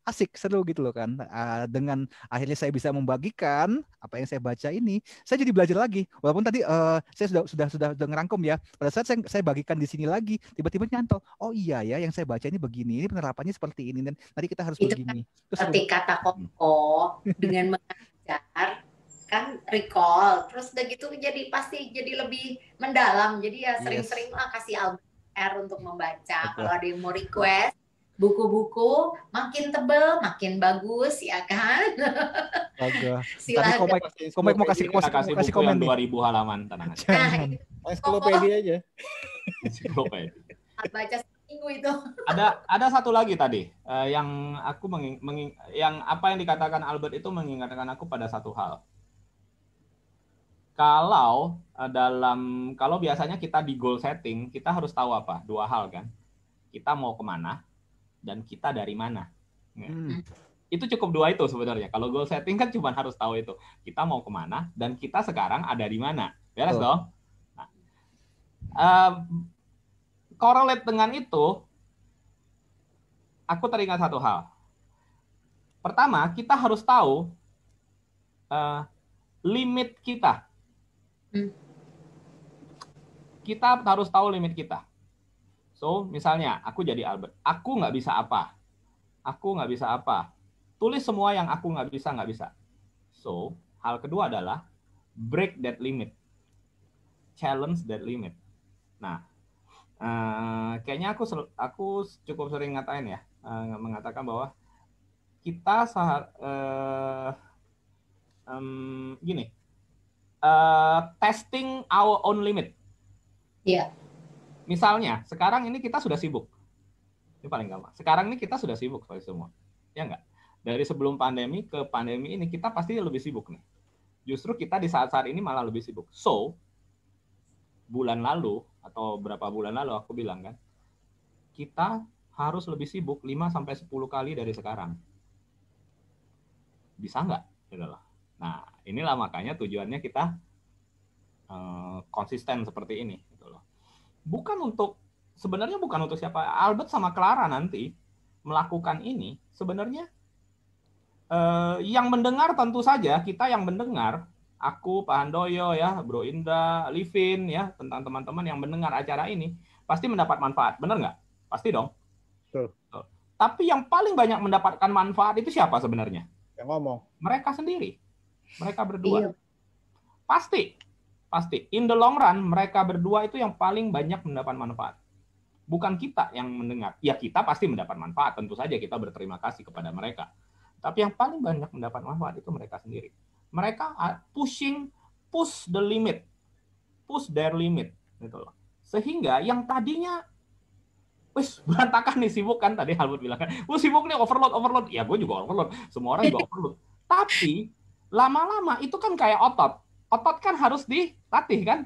A: Asik, seru gitu loh kan. Dengan akhirnya saya bisa membagikan apa yang saya baca ini, saya jadi belajar lagi. Walaupun tadi saya sudah ngerangkum ya. Pada saat saya bagikan di sini lagi, tiba-tiba nyantol. Oh iya ya, yang saya baca ini begini, ini penerapannya seperti ini, dan nanti kita harus
C: itu
A: begini.
C: Kan seperti kata Koko dengan mengajar kan recall, terus udah gitu pasti jadi lebih mendalam. Jadi ya sering-sering lah kasih Albert R untuk membaca. Kalau ada yang mau request buku-buku makin tebel makin bagus ya kan.
A: Silakan. Komik mau kasih komen
D: 2000 halaman tenang aja.
B: Ensiklopedia aja.
D: Ensiklopedia.
C: Baca seminggu itu.
D: Ada satu lagi tadi yang aku yang apa yang dikatakan Albert itu mengingatkan aku pada satu hal. Kalau biasanya kita di goal setting, kita harus tahu apa? 2 hal kan. Kita mau kemana dan kita dari mana. Itu cukup 2 itu sebenarnya. Kalau goal setting kan cuma harus tahu itu. Kita mau kemana dan kita sekarang ada di mana. Beres dong? Nah, correlate dengan itu, aku teringat satu hal. Pertama, kita harus tahu limit kita. Kita harus tahu limit kita. So, misalnya, aku jadi Albert. Aku nggak bisa apa. Tulis semua yang aku nggak bisa. So, hal kedua adalah break that limit. Challenge that limit. Nah, kayaknya aku cukup sering mengatakan bahwa kita testing our own limit.
C: Iya.
D: Misalnya, sekarang ini kita sudah sibuk. Ini paling gampang. Sekarang ini kita sudah sibuk semua. Ya enggak? Dari sebelum pandemi ke pandemi ini kita pasti lebih sibuk nih. Justru kita di saat-saat ini malah lebih sibuk. So, bulan lalu atau berapa bulan lalu aku bilang kan, kita harus lebih sibuk 5-10 kali dari sekarang. Bisa enggak? Nah, inilah makanya tujuannya kita konsisten seperti ini. Sebenarnya bukan untuk siapa. Albert sama Clara nanti melakukan ini sebenarnya yang mendengar tentu saja kita yang mendengar, aku, Pak Handoyo ya, Bro Indra, Livin ya, tentang teman-teman yang mendengar acara ini pasti mendapat manfaat, benar nggak? Pasti dong.
B: Betul.
D: Tapi yang paling banyak mendapatkan manfaat itu siapa sebenarnya?
B: Yang ngomong.
D: Mereka sendiri, mereka berdua. Iya. Pasti. In the long run, mereka berdua itu yang paling banyak mendapat manfaat. Bukan kita yang mendengar. Ya kita pasti mendapat manfaat, tentu saja kita berterima kasih kepada mereka. Tapi yang paling banyak mendapat manfaat itu mereka sendiri. Mereka push the limit, push their limit, gitu loh. Sehingga yang tadinya wis berantakan nih, sibuk kan, tadi Albert bilang kan, sibuk nih, overload. Ya gue juga overload, semua orang juga overload. Tapi lama-lama itu kan kayak otot kan harus dilatih kan,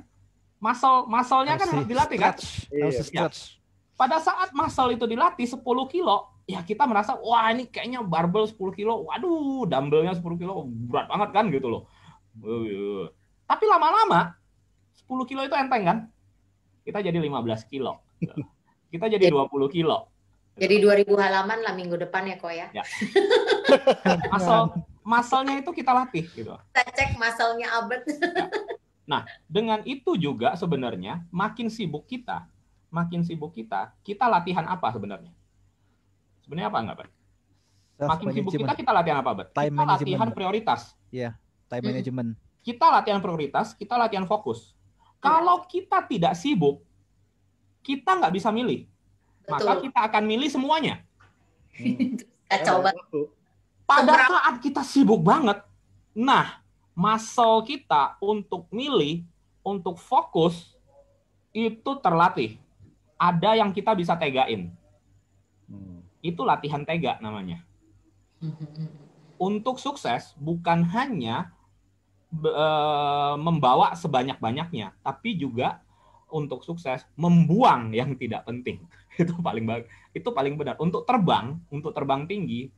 D: muscle-nya kan harus dilatih kan. Pada saat muscle itu dilatih 10 kilo, ya kita merasa, wah ini kayaknya barbel 10 kilo, waduh dumbbellnya 10 kilo, berat banget kan gitu loh. Tapi lama-lama 10 kilo itu enteng kan, kita jadi 15 kilo, kita jadi 20 kilo.
C: Jadi 2000 halaman lah minggu depan ya kok ya.
D: Muscle-nya itu kita latih gitu.
C: Kita cek muscle-nya Albert.
D: Nah, dengan itu juga sebenarnya makin sibuk kita latihan apa sebenarnya? Sebenarnya apa enggak, Pak? Makin sibuk kita latihan apa, Pak? Kita latihan prioritas.
A: Iya, time management.
D: Kita latihan prioritas, kita latihan fokus. Kalau kita tidak sibuk, kita nggak bisa milih. Maka kita akan milih semuanya.
C: Kacau banget.
D: Pada saat kita sibuk banget, nah, muscle kita untuk milih, untuk fokus, itu terlatih. Ada yang kita bisa tegain. Itu latihan tega namanya. Untuk sukses, bukan hanya membawa sebanyak-banyaknya, tapi juga untuk sukses membuang yang tidak penting. Itu paling benar. Untuk terbang tinggi,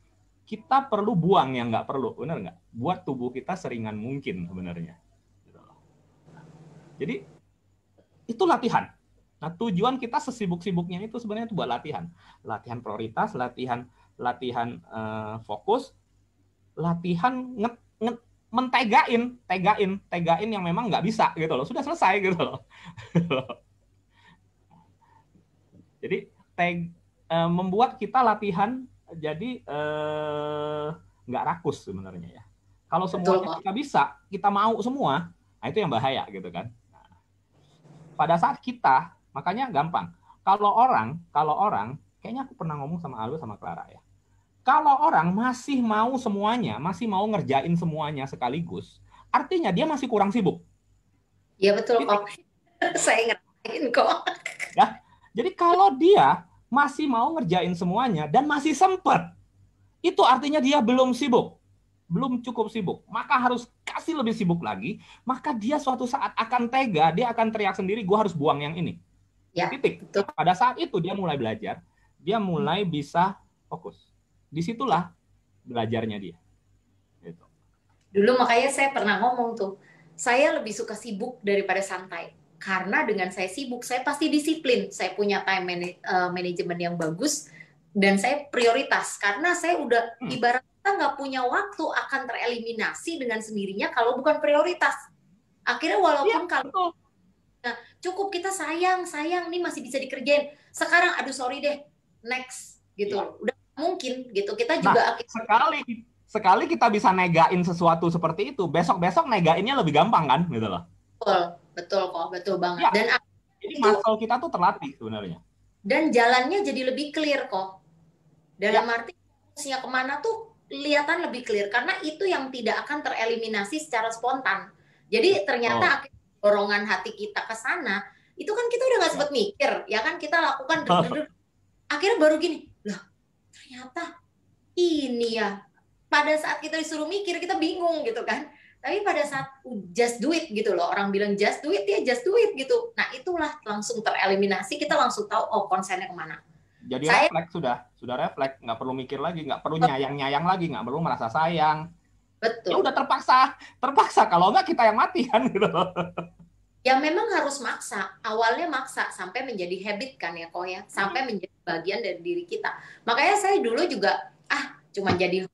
D: kita perlu buang yang nggak perlu, benar nggak? Buat tubuh kita seringan mungkin sebenarnya. Jadi itu latihan. Nah, tujuan kita sesibuk-sibuknya itu sebenarnya itu buat latihan prioritas, latihan fokus, latihan tegain yang memang nggak bisa gitu loh, sudah selesai gitu loh. Jadi membuat kita latihan jadi nggak rakus sebenarnya ya. Kalau semuanya kita bisa, kita mau semua, nah itu yang bahaya gitu kan. Nah, pada saat kita, makanya gampang. Kalau orang, kayaknya aku pernah ngomong sama Alu sama Clara ya. Kalau orang masih mau semuanya, masih mau ngerjain semuanya sekaligus, artinya dia masih kurang sibuk.
C: Iya betul kok. Saya ngerasain kok.
D: Ya, jadi kalau dia masih mau ngerjain semuanya dan masih sempat, itu artinya dia belum sibuk, belum cukup sibuk. Maka harus kasih lebih sibuk lagi. Maka dia suatu saat akan tega, dia akan teriak sendiri, gue harus buang yang ini. Ya, titik. Betul. Pada saat itu dia mulai belajar, dia mulai bisa fokus. Disitulah belajarnya dia. Gitu.
C: Dulu makanya saya pernah ngomong tuh, saya lebih suka sibuk daripada santai. Karena dengan saya sibuk, saya pasti disiplin. Saya punya time management yang bagus, dan saya prioritas. Karena saya udah ibaratnya nggak punya waktu, akan tereliminasi dengan sendirinya kalau bukan prioritas. Akhirnya walaupun kalau nah, cukup kita sayang, ini masih bisa dikerjain. Sekarang, aduh sorry deh, next gitu. Udah mungkin gitu. Kita juga
D: sekali kita bisa negain sesuatu seperti itu, besok negainnya lebih gampang kan, gitu loh.
C: Betul kok, betul banget.
D: Ya, dan jadi muscle kita tuh terlatih sebenarnya.
C: Dan jalannya jadi lebih clear kok. Dalam arti harusnya kemana tuh kelihatan lebih clear, karena itu yang tidak akan tereliminasi secara spontan. Jadi ternyata dorongan hati kita ke sana, itu kan kita udah nggak sempat mikir, ya kan, kita lakukan akhirnya baru gini, loh ternyata ini ya. Pada saat kita disuruh mikir, kita bingung gitu kan. Tapi pada saat just do it gitu loh, orang bilang just do it, ya just do it gitu. Nah itulah langsung tereliminasi, kita langsung tahu konsennya kemana.
D: Jadi refleks sudah refleks, nggak perlu mikir lagi, nggak perlu nyayang lagi, nggak perlu merasa sayang.
C: Betul.
D: Ya udah terpaksa kalau nggak kita yang mati kan gitu.
C: Ya memang harus maksa, awalnya maksa sampai menjadi habit kan ya kok ya, sampai menjadi bagian dari diri kita. Makanya saya dulu juga cuma jadi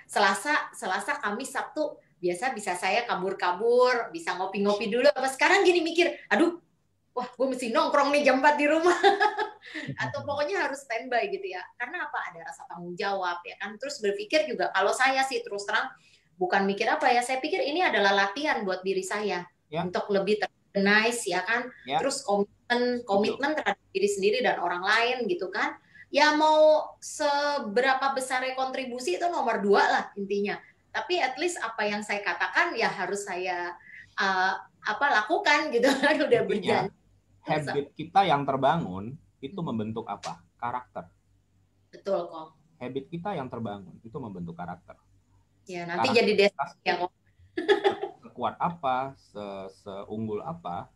C: Selasa, Kamis, Sabtu biasa bisa saya kabur-kabur, bisa ngopi-ngopi dulu. Apa sekarang gini mikir, aduh, wah gue mesti nongkrong nih jam 4 di rumah. Atau pokoknya harus standby gitu ya. Karena apa? Ada rasa tanggung jawab ya kan. Terus berpikir juga, kalau saya sih terus terang bukan mikir apa ya, saya pikir ini adalah latihan buat diri saya untuk lebih terorganize ya kan. Terus komitmen terhadap diri sendiri dan orang lain gitu kan. Ya mau seberapa besar kontribusi itu nomor 2 lah intinya. Tapi at least apa yang saya katakan ya harus saya lakukan gitu kan, udah berjanji.
D: Habit kita yang terbangun itu membentuk apa? Karakter.
C: Betul kok.
D: Habit kita yang terbangun itu membentuk karakter.
C: Ya nanti jadi destinasi ya kok.
D: Sekuat apa, seunggul apa,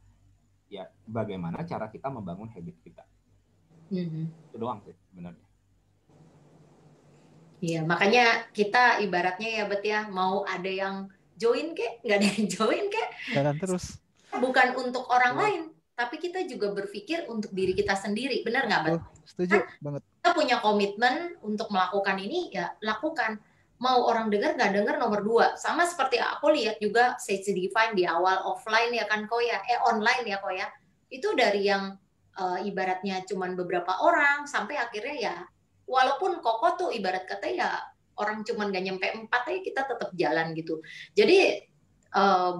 D: ya bagaimana cara kita membangun habit kita. Itu doang sih sebenarnya.
C: Iya, makanya kita ibaratnya ya Bet ya, mau ada yang join kek, nggak ada yang join kek.
A: Jalan terus.
C: Bukan untuk orang lain, tapi kita juga berpikir untuk diri kita sendiri. Benar nggak Bet?
A: Setuju banget.
C: Kita punya komitmen untuk melakukan ini, ya lakukan. Mau orang dengar nggak dengar nomor 2. Sama seperti aku lihat juga Sage Divine di awal offline ya kan kok ya, online ya kok ya. Itu dari yang ibaratnya cuman beberapa orang sampai akhirnya ya walaupun Koko tuh ibarat kata ya orang cuman gak nyampe 4 aja kita tetap jalan gitu. Jadi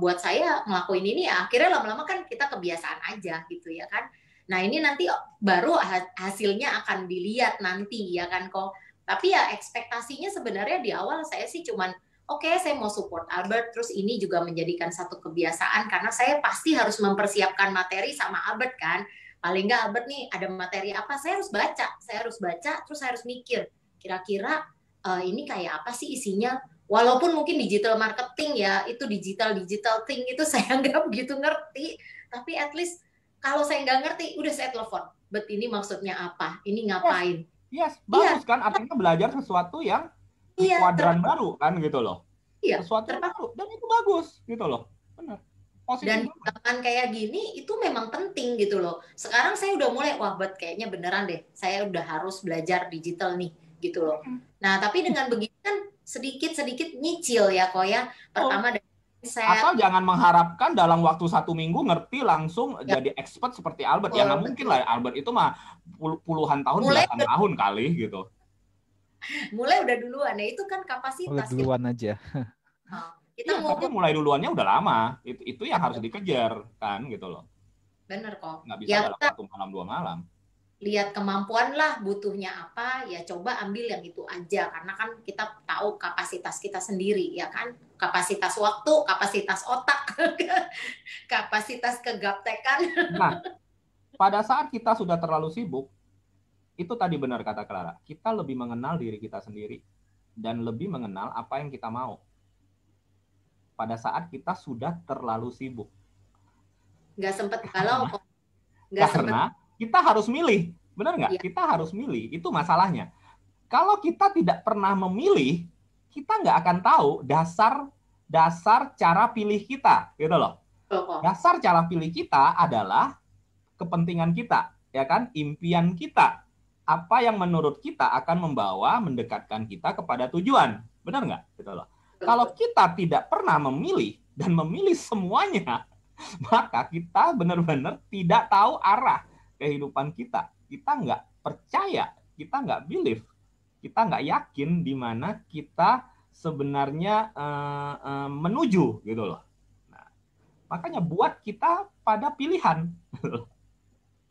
C: buat saya ngelakuin ini ya akhirnya lama-lama kan kita kebiasaan aja gitu ya kan. Nah ini nanti baru hasilnya akan dilihat nanti ya kan kok. Tapi ya ekspektasinya sebenarnya di awal saya sih cuman oke, saya mau support Albert, terus ini juga menjadikan satu kebiasaan karena saya pasti harus mempersiapkan materi sama Albert kan. Paling nggak Albert nih ada materi apa, saya harus baca, terus saya harus mikir kira-kira ini kayak apa sih isinya. Walaupun mungkin digital marketing ya, itu digital thing itu saya nggak begitu ngerti, tapi at least kalau saya nggak ngerti, udah saya telepon, Bet ini maksudnya apa, ini ngapain.
D: Yes, bagus kan, artinya belajar sesuatu yang kuadran baru kan gitu loh.
C: Iya,
D: sesuatu yang baru, dan itu bagus gitu loh, benar.
C: Dan jangan kayak gini itu memang penting gitu loh. Sekarang saya udah mulai wah Bet kayaknya beneran deh. Saya udah harus belajar digital nih gitu loh. Nah, tapi dengan begitu kan sedikit-sedikit nyicil ya kok ya. Pertama saya
D: asal jangan mengharapkan dalam waktu 1 minggu ngerti langsung jadi expert seperti Albert. Ya nggak mungkin lah, Albert itu mah puluhan tahun, belasan tahun kali gitu.
C: Mulai udah duluan ya, itu kan kapasitas.
A: Duluan aja.
C: Kita
D: tapi mulai duluannya udah lama, itu yang harus dikejar kan gitu loh.
C: Bener kok.
D: Nggak bisa dalam satu malam 2 malam.
C: Lihat kemampuan lah, butuhnya apa, ya coba ambil yang itu aja. Karena kan kita tahu kapasitas kita sendiri ya kan. Kapasitas waktu, kapasitas otak, kapasitas kegaptekan.
D: Nah, pada saat kita sudah terlalu sibuk, itu tadi benar kata Clara, kita lebih mengenal diri kita sendiri dan lebih mengenal apa yang kita mau. Pada saat kita sudah terlalu sibuk.
C: Nggak sempet galau kok.
D: Karena kita harus milih. Benar nggak? Ya. Kita harus milih. Itu masalahnya. Kalau kita tidak pernah memilih, kita nggak akan tahu dasar cara pilih kita. Gitu loh. Dasar cara pilih kita adalah kepentingan kita. Ya kan? Impian kita. Apa yang menurut kita akan mendekatkan kita kepada tujuan. Benar nggak? Gitu loh. Kalau kita tidak pernah memilih dan memilih semuanya, maka kita benar-benar tidak tahu arah kehidupan kita. Kita nggak percaya, kita nggak believe, kita nggak yakin di mana kita sebenarnya menuju gitu loh. Nah, makanya buat kita pada pilihan.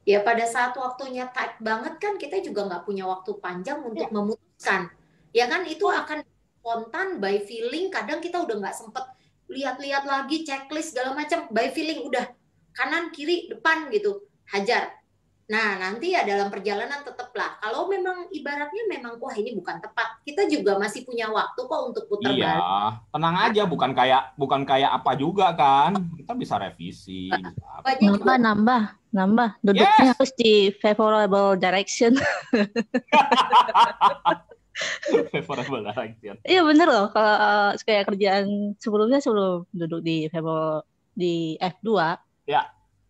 C: Ya pada saat waktunya tight banget kan kita juga nggak punya waktu panjang untuk memutuskan. Ya kan itu akan spontan, by feeling, kadang kita udah nggak sempet lihat-lihat lagi, checklist, segala macam, by feeling udah kanan, kiri, depan gitu, hajar. Nah, nanti ya dalam perjalanan tetaplah, kalau memang ibaratnya memang, wah ini bukan tepat, kita juga masih punya waktu kok untuk putar balik.
D: Iya, tenang aja, bukan kayak apa juga kan, kita bisa revisi.
E: Nambah, duduknya harus di favorable direction.
D: Favorable direction.
E: Iya bener loh, kalau kayak kerjaan sebelum duduk di F2 ya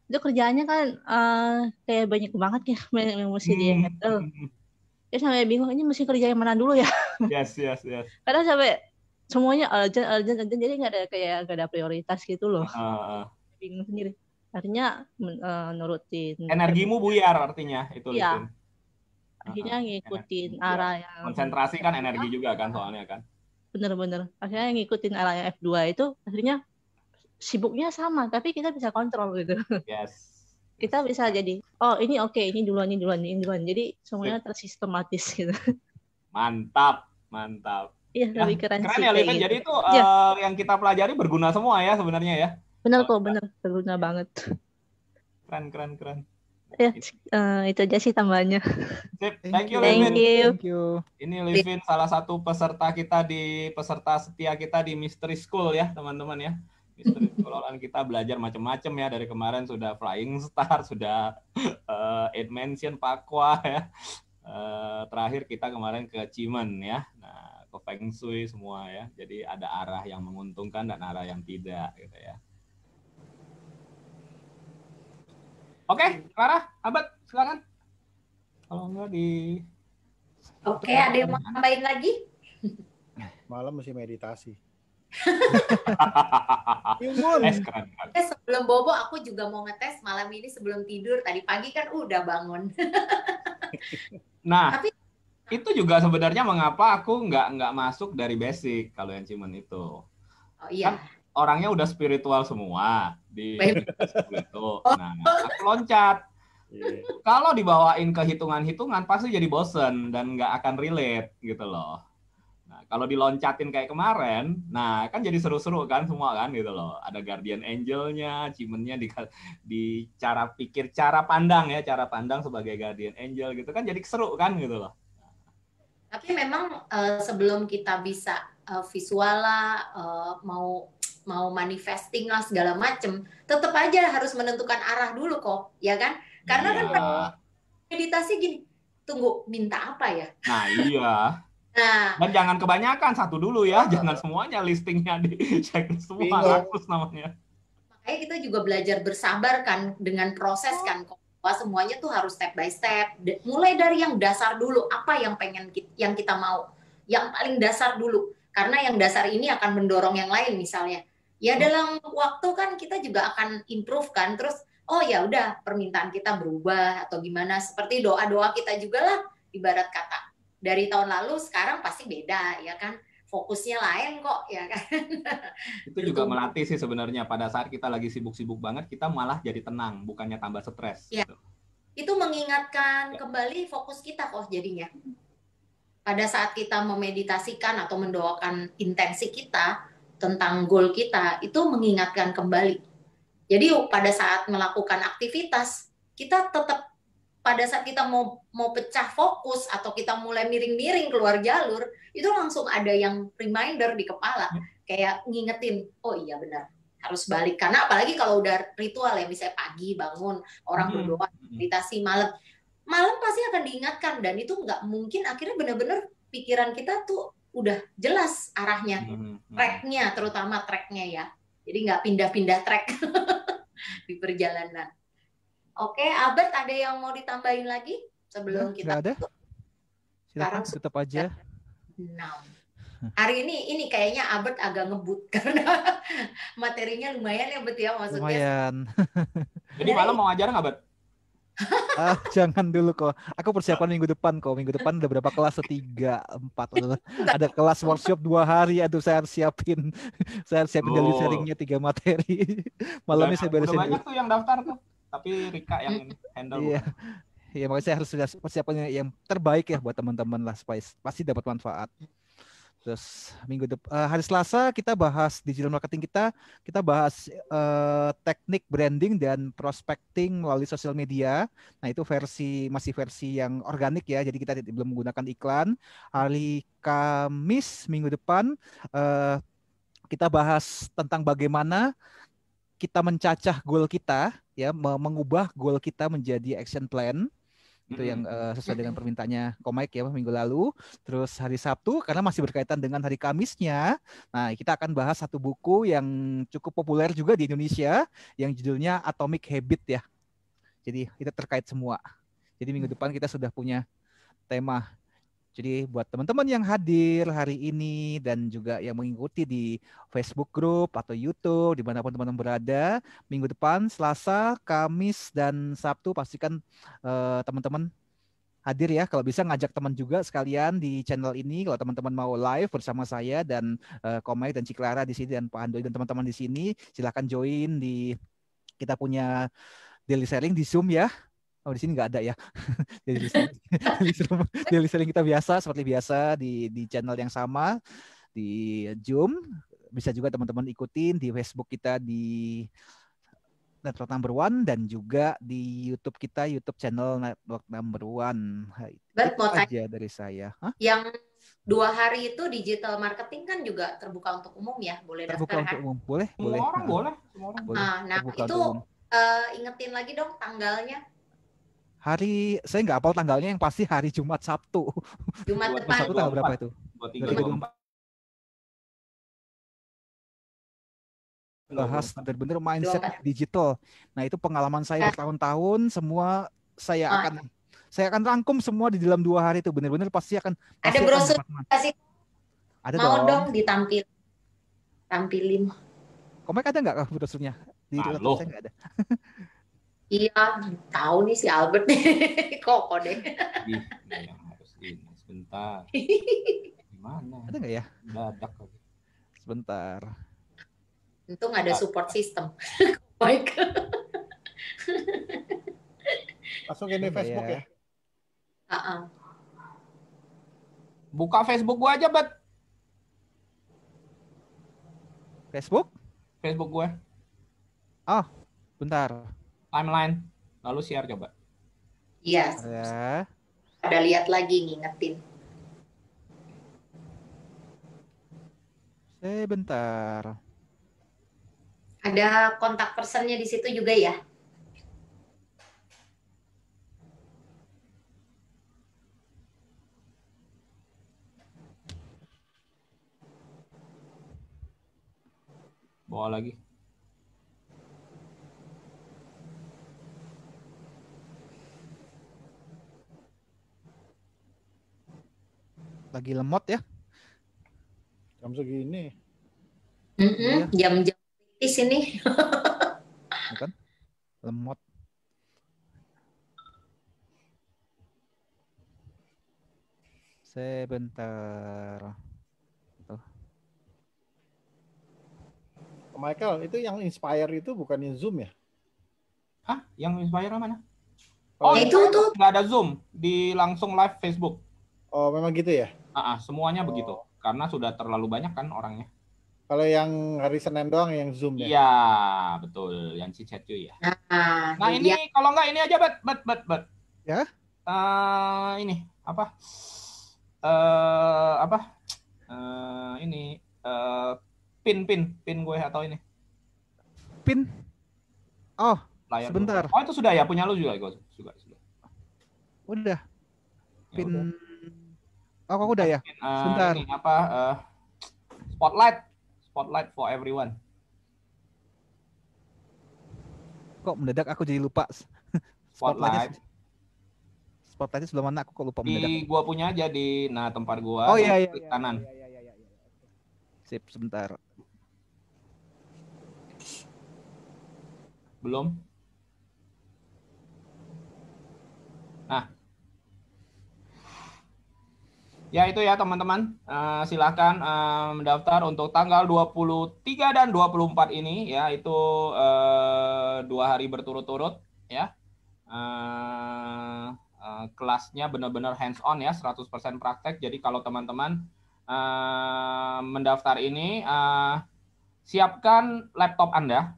E: itu kerjaannya kan kayak banyak banget ya yang mesti di handle. Ya sampai bingung ini mesti kerja yang mana dulu ya.
D: Yes.
E: Kadang sampai semuanya urgent jadi nggak ada prioritas gitu loh. Bingung sendiri. Artinya nurutin.
D: Energimu buyar artinya itu.
E: Iya. Akhirnya ngikutin arah yang
D: konsentrasi kan energi juga kan soalnya kan.
E: Bener. Akhirnya ngikutin arah yang F2 itu akhirnya sibuknya sama tapi kita bisa kontrol gitu.
D: Yes.
E: kita bisa jadi, oh ini oke, ini duluan. Jadi semuanya tersistematis gitu.
D: Mantap.
E: Iya, lebih keren
D: sih.
E: Keren
D: ya, Livin. Gitu. Jadi itu yang kita pelajari berguna semua ya sebenarnya ya.
E: Benar kok, berguna banget.
D: Keren.
E: Ya, itu aja sih tambahannya.
D: Thank you,
E: Livin.
A: Thank you.
D: Ini Livin salah satu peserta setia kita di Mystery School ya, teman-teman ya. Mystery School online kita belajar macam-macam ya, dari kemarin sudah Flying Star, sudah 8 Mansion Pakwa ya. Terakhir kita kemarin ke Cimen ya. Nah, ke Feng Shui semua ya. Jadi ada arah yang menguntungkan dan arah yang tidak gitu ya. Oke, Clara, Abad, silakan. Kalau enggak
C: Oke, ada yang mau tambahin lagi?
B: Malam mesti meditasi.
D: Keren.
C: Sebelum bobo, aku juga mau ngetes malam ini sebelum tidur. Tadi pagi kan udah bangun.
D: Nah, itu juga sebenarnya mengapa aku nggak masuk dari basic kalau yang Cimen itu.
C: Oh iya.
D: Kan orangnya udah spiritual semua di itu. Nah, aku loncat. Kalau dibawain ke hitungan-hitungan pasti jadi bosen dan nggak akan relate gitu loh. Nah, kalau diloncatin kayak kemarin, nah kan jadi seru-seru kan semua kan gitu loh. Ada guardian angel-nya, Cimennya di cara pikir, cara pandang sebagai guardian angel gitu kan jadi seru kan gitu loh.
C: Tapi memang sebelum kita bisa visual lah, mau manifesting lah segala macem, tetap aja harus menentukan arah dulu kok, ya kan? Karena kan meditasi gini, tunggu minta apa ya?
D: Nah iya. Nah, dan jangan kebanyakan, satu dulu ya, jangan semuanya listingnya dicek semua, ratus namanya.
C: Makanya kita juga belajar bersabar kan dengan proses kan, bahwa semuanya tuh harus step by step, mulai dari yang dasar dulu, apa yang yang kita mau, yang paling dasar dulu, karena yang dasar ini akan mendorong yang lain misalnya. Ya dalam waktu kan kita juga akan improve kan, terus oh ya udah permintaan kita berubah atau gimana, seperti doa-doa kita juga lah, ibarat kata dari tahun lalu sekarang pasti beda ya kan, fokusnya lain kok ya kan.
D: Itu juga melatih sih sebenarnya, pada saat kita lagi sibuk-sibuk banget kita malah jadi tenang, bukannya tambah stres.
C: Ya.
D: Gitu.
C: Itu mengingatkan kembali fokus kita kok jadinya. Pada saat kita memeditasikan atau mendoakan intensi kita tentang goal kita, itu mengingatkan kembali. Jadi pada saat melakukan aktivitas, kita tetap pada saat kita mau pecah fokus atau kita mulai miring-miring keluar jalur, itu langsung ada yang reminder di kepala, kayak ngingetin, oh iya benar, harus balik. Karena apalagi kalau udah ritual ya, misalnya pagi bangun, orang berdoa, meditasi, malam pasti akan diingatkan, dan itu nggak mungkin akhirnya benar-benar pikiran kita tuh udah jelas arahnya, tracknya, terutama tracknya ya. Jadi nggak pindah-pindah track di perjalanan. Oke, Abed, ada yang mau ditambahin lagi sebelum kita
A: tutup? Silakan tutup aja.
C: Nah, hari ini kayaknya Abed agak ngebut karena materinya lumayan ya, Bet ya, maksudnya.
A: Lumayan.
D: Jadi malam mau ngajar nggak, Bet?
A: Jangan dulu kok. Aku persiapan minggu depan kok. Minggu depan ada berapa kelas? 3, 4. Ada kelas workshop 2 hari. Aduh, saya harus siapin. Saya harus siapin daily sharingnya 3 materi. Malamnya saya beresin.
D: Udah banyak tuh yang daftar tuh. Tapi Rika yang handle.
A: Iya. Iya, makanya saya harus persiapannya yang terbaik ya buat teman-teman lah, supaya pasti dapat manfaat. Terus hari Selasa kita bahas digital marketing, kita bahas teknik branding dan prospecting melalui sosial media. Nah, itu masih versi yang organik ya, jadi kita belum menggunakan iklan. Hari Kamis minggu depan kita bahas tentang bagaimana kita mencacah goal kita, ya, mengubah goal kita menjadi action plan. Itu yang sesuai dengan permintaannya Komik ya minggu lalu. Terus hari Sabtu, karena masih berkaitan dengan hari Kamisnya, nah kita akan bahas satu buku yang cukup populer juga di Indonesia, yang judulnya Atomic Habit ya. Jadi kita terkait semua. Jadi minggu depan kita sudah punya tema. Jadi buat teman-teman yang hadir hari ini dan juga yang mengikuti di Facebook Group atau YouTube, dimanapun teman-teman berada, minggu depan, Selasa, Kamis, dan Sabtu, pastikan teman-teman hadir ya. Kalau bisa ngajak teman juga sekalian di channel ini. Kalau teman-teman mau live bersama saya dan Komai dan Ciklara di sini dan Pak Andoi dan teman-teman di sini, silahkan join di kita punya daily sharing di Zoom ya. Oh, di sini nggak ada ya. Daily sharing kita biasa, seperti biasa di channel yang sama, di Zoom. Bisa juga teman-teman ikutin di Facebook kita di Network Number One dan juga di YouTube kita, YouTube channel Network Number One. Itu aja dari saya. Hah?
C: Yang 2 hari itu digital marketing kan juga terbuka untuk umum ya, boleh
A: terbuka
C: daftar
A: untuk
C: kan?
A: umum, boleh,
D: Semua
A: boleh.
D: orang boleh, semua orang boleh.
C: Nah itu ingetin lagi dong tanggalnya.
A: Hari saya nggak hafal tanggalnya, yang pasti hari Jumat Sabtu.
C: Jumat depan.
A: Sabtu tanggal berapa itu?
D: 23, 24.
A: Bahas benar-benar mindset digital. Nah, itu pengalaman saya bertahun-tahun, semua saya akan rangkum semua di dalam 2 hari itu. Benar-benar pasti akan
C: ada brosur kasih.
A: Ada
C: mau dong tampilin.
A: Komik ada nggak brosurnya? Di laptop saya nggak ada.
C: Iya, tahu nih si Albert kok deh.
D: Harus ini sebentar. Gimana?
A: Ada nggak ya?
D: Dadak.
A: Sebentar.
C: Untung ada support system. Baik.
B: Masukin di Facebook ya.
D: Buka Facebook gua aja, Bet.
A: Facebook gue. Oh, bentar.
C: Timeline.
D: Lalu share coba.
C: Iya. Ya. Ada lihat lagi ngingetin.
A: Sebentar.
C: Ada kontak personnya di situ juga ya?
D: Bawa lagi.
A: Lagi lemot ya?
B: Jam segini.
C: Jam-jam di sini.
A: Bukan? Lemot. Sebentar.
B: Michael, itu yang Inspire itu bukan yang Zoom ya?
D: Hah? Yang Inspire mana?
C: Oh, itu tuh
D: nggak ada Zoom, di langsung live Facebook.
B: Oh, memang gitu ya?
D: Semuanya begitu. Karena sudah terlalu banyak kan orangnya.
B: Kalau yang hari Senin doang yang Zoom ya?
D: Iya, betul. Yang cicet cuy ya. Nah, ini kalau nggak ini aja, Bet.
A: Ya?
D: Ini apa? Ini pin gue atau ini.
A: Pin? Oh,
D: layar
A: sebentar.
D: Dulu. Oh, itu sudah ya, punya lu juga gue sudah.
A: Udah. Pin.
D: Ya,
A: oh, kok udah ya? Sebentar.
D: Ini apa? Spotlight for everyone.
A: Kok mendadak aku jadi lupa.
D: Spotlight
A: sebelah mana, aku kok lupa mendadak.
D: Di gua punya aja di tempat gua.
A: Oh iya.
D: Kanan.
A: Sip, sebentar.
D: Belum. Nah. Ya itu ya teman-teman. Silakan mendaftar untuk tanggal 23 dan 24 ini ya, itu 2 hari berturut-turut ya. Kelasnya benar-benar hands on ya, 100% praktek. Jadi kalau teman-teman mendaftar ini, siapkan laptop Anda.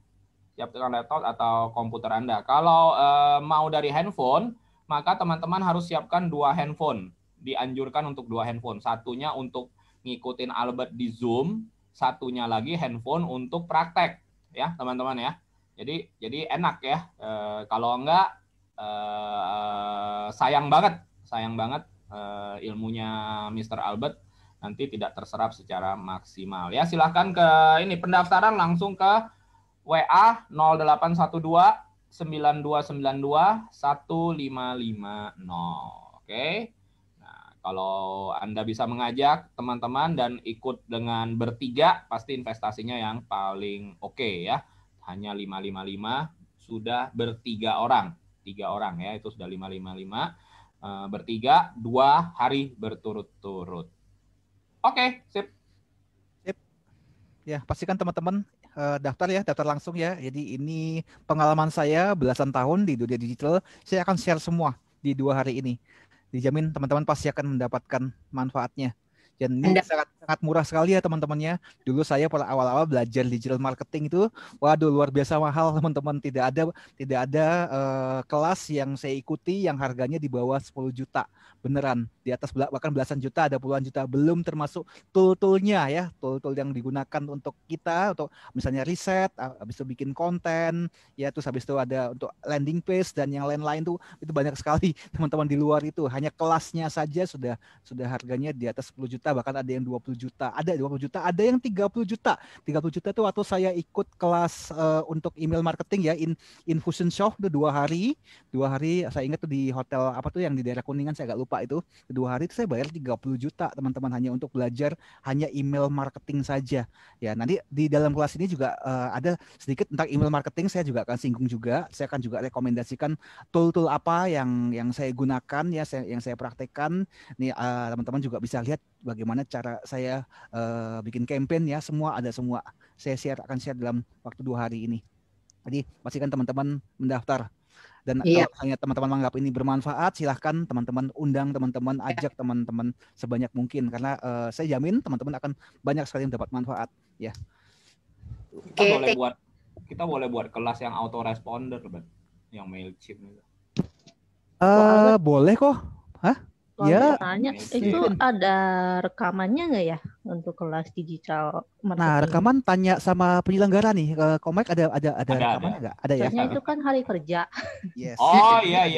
D: Siapkan laptop atau komputer Anda. Kalau mau dari handphone, maka teman-teman harus siapkan 2 handphone. Dianjurkan untuk 2 handphone. Satunya untuk ngikutin Albert di Zoom, satunya lagi handphone untuk praktek ya, teman-teman ya. Jadi enak ya. Kalau enggak sayang banget ilmunya Mr. Albert nanti tidak terserap secara maksimal. Ya, silahkan ke ini pendaftaran langsung ke WA 0812 9292 1550. Oke. Nah, kalau Anda bisa mengajak teman-teman dan ikut dengan bertiga, pasti investasinya yang paling oke ya. Hanya 555 sudah bertiga orang. 3 orang ya, itu sudah 555. Bertiga 2 hari berturut-turut. Oke, sip.
A: Ya, pastikan teman-teman daftar ya, daftar langsung ya. Jadi ini pengalaman saya belasan tahun di dunia digital. Saya akan share semua di 2 hari ini. Dijamin teman-teman pasti akan mendapatkan manfaatnya. Dan ini sangat murah sekali ya teman-temannya. Dulu saya pada awal-awal belajar digital marketing itu, waduh luar biasa mahal teman-teman. Tidak ada kelas yang saya ikuti yang harganya di bawah 10 juta. Beneran, di atas bahkan belasan juta, ada puluhan juta, belum termasuk tool-toolnya ya, tool-tool yang digunakan untuk kita, untuk misalnya riset, habis itu bikin konten, ya terus habis itu ada untuk landing page dan yang lain-lain tuh, itu banyak sekali teman-teman di luar itu. Hanya kelasnya saja sudah harganya di atas 10 juta, bahkan ada yang 20 juta, ada 20 juta, ada yang 30 juta. 30 juta itu waktu saya ikut kelas untuk email marketing ya, Infusion Show itu 2 hari saya ingat tuh di hotel apa tuh yang di daerah Kuningan, saya agak lupa itu. 2 hari itu saya bayar 30 juta teman-teman hanya untuk belajar hanya email marketing saja. Ya, nanti di dalam kelas ini juga ada sedikit tentang email marketing, saya juga akan singgung juga. Saya akan juga rekomendasikan tool-tool apa yang saya gunakan ya, yang saya praktekkan. Nih teman-teman juga bisa lihat bagaimana cara saya bikin campaign ya, semua ada semua. Saya akan share dalam waktu 2 hari ini. Jadi pastikan teman-teman mendaftar. Dan kalau misalnya teman-teman menganggap ini bermanfaat, silahkan teman-teman undang teman-teman, ajak teman-teman sebanyak mungkin, karena saya jamin teman-teman akan banyak sekali mendapat manfaat. Ya.
D: Kita boleh buat kelas yang autoresponder, yang Mailchimp.
A: Boleh kok. Hah?
E: Ya. Tanya, itu ada rekamannya nggak ya untuk kelas digital marketing?
A: Nah, rekaman tanya sama penyelenggara nih. Komik ada rekamannya nggak? Ada ya?
E: Soalnya itu kan hari kerja.
A: Yes.
D: Oh iya.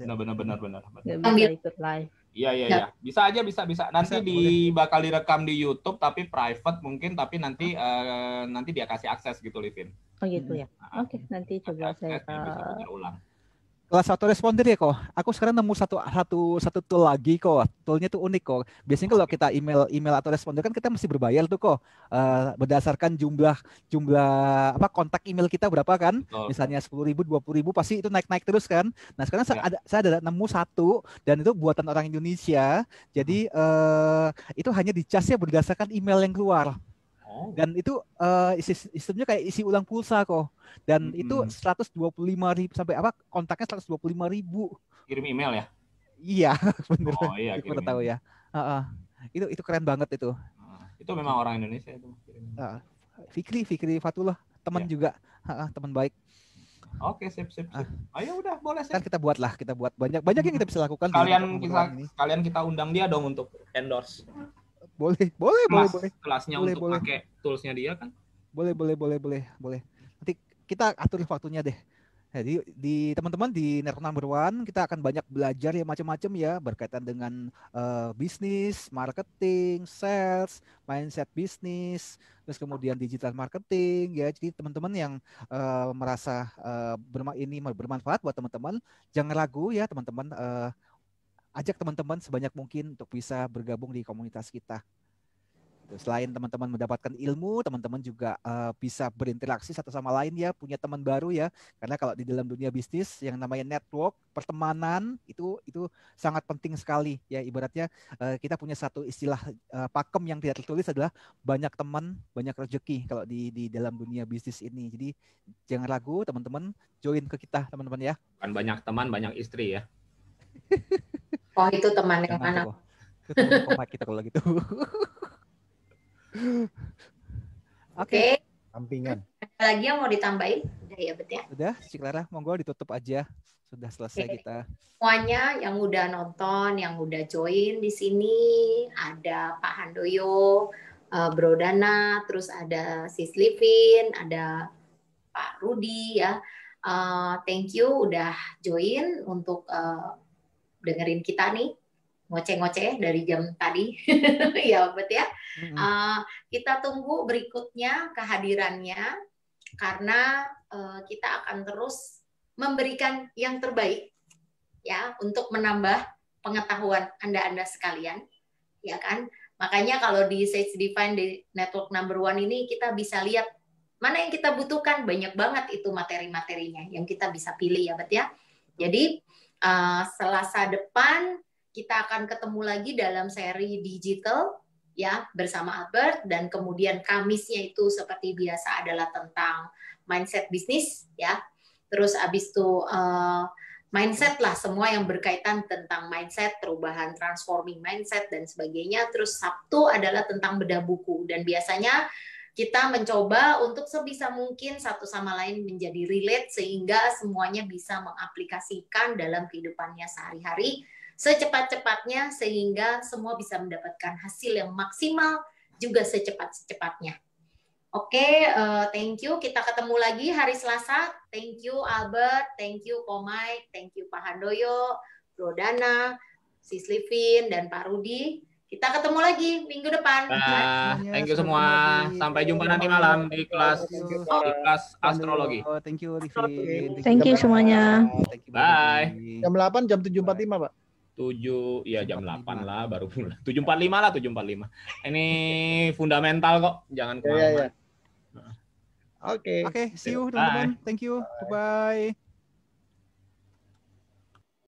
D: Benar.
E: Nggak bisa ikut live.
D: Iya. Bisa aja. Nanti bakal direkam di YouTube tapi private mungkin, tapi nanti dia kasih akses gitu, Livin.
E: Oh gitu ya. Oke, nanti coba saya
D: bisa ulang.
A: Kelas autoresponder ya kok. Aku sekarang nemu satu tool lagi kok. Toolnya tuh unik kok. Biasanya kalau kita email autoresponder kan kita mesti berbayar tuh kok. Berdasarkan jumlah kontak email kita berapa kan? Misalnya 10.000, 20.000 pasti itu naik terus kan. Nah sekarang saya ada nemu satu dan itu buatan orang Indonesia. Jadi itu hanya dicasnya berdasarkan email yang keluar. Dan itu sistemnya kayak isi ulang pulsa kok. Dan itu 125.000 sampai kontaknya 125.000.
D: Kirim email ya?
A: Iya, bener.
D: Oh iya,
A: kita tahu ya. Itu keren banget itu.
D: Itu memang orang Indonesia itu.
A: Fikri Fatullah, teman juga, teman baik.
D: Oke, sip. Ayo udah boleh sih.
A: Kan kita buat banyak yang kita bisa lakukan.
D: Kalian kita undang dia dong untuk endorse.
A: Boleh.
D: Kelasnya boleh, untuk pakai toolsnya dia kan?
A: Boleh. Nanti kita atur waktunya deh. Jadi di teman-teman di Network Number One kita akan banyak belajar ya macam-macam ya berkaitan dengan bisnis, marketing, sales, mindset bisnis, terus kemudian digital marketing ya. Jadi teman-teman yang merasa ini bermanfaat buat teman-teman, jangan ragu ya teman-teman. Ajak teman-teman sebanyak mungkin untuk bisa bergabung di komunitas kita. Selain teman-teman mendapatkan ilmu, teman-teman juga bisa berinteraksi satu sama lain ya, punya teman baru ya. Karena kalau di dalam dunia bisnis yang namanya network, pertemanan itu sangat penting sekali ya. Ibaratnya kita punya satu istilah pakem yang tidak tertulis adalah banyak teman, banyak rezeki kalau di dalam dunia bisnis ini. Jadi jangan ragu teman-teman, join ke kita teman-teman ya.
D: Kan banyak teman, banyak istri ya.
C: Oh itu teman yang mana?
A: Itu teman kita kalau gitu.
C: Oke.
B: Sampingan.
C: Ada lagi yang mau ditambahin? Udah ya Bet ya?
A: Udah, Cik Clara, monggo ditutup aja. Sudah selesai kita.
C: Semuanya yang udah nonton, yang udah join di sini, ada Pak Handoyo, Bro Dana, terus ada Sis Livin, ada Pak Rudi ya. Thank you udah join untuk dengerin kita nih ngoceh-ngoceh dari jam tadi ya Bet ya. Kita tunggu berikutnya kehadirannya karena kita akan terus memberikan yang terbaik ya untuk menambah pengetahuan Anda sekalian ya kan. Makanya kalau di Sage Define di Network Number One ini kita bisa lihat mana yang kita butuhkan, banyak banget itu materi-materinya yang kita bisa pilih ya Bet ya. Jadi Selasa depan kita akan ketemu lagi dalam seri digital ya bersama Albert, dan kemudian Kamisnya itu seperti biasa adalah tentang mindset bisnis ya. Terus abis itu mindset lah, semua yang berkaitan tentang mindset, perubahan, transforming mindset dan sebagainya. Terus Sabtu adalah tentang bedah buku, dan biasanya kita mencoba untuk sebisa mungkin satu sama lain menjadi relate sehingga semuanya bisa mengaplikasikan dalam kehidupannya sehari-hari secepat-cepatnya sehingga semua bisa mendapatkan hasil yang maksimal juga secepat-cepatnya. Oke, thank you. Kita ketemu lagi hari Selasa. Thank you Albert, thank you Ko Mike, thank you Pak Handoyo, Bro Dana, Sis Livin, dan Pak Rudi. Kita ketemu lagi minggu depan.
D: Thank you semua. Sampai jumpa nanti malam di kelas astrologi.
A: Thank you Livin.
E: Thank you semuanya.
D: Bye.
B: Jam 8, jam 7.45, Pak.
D: 7, ya jam 8 lah baru mulai. 7.45 lah, 7.45. Ini fundamental kok, jangan kemana-mana.
B: Oke.
A: See you teman-teman. Thank you. Bye.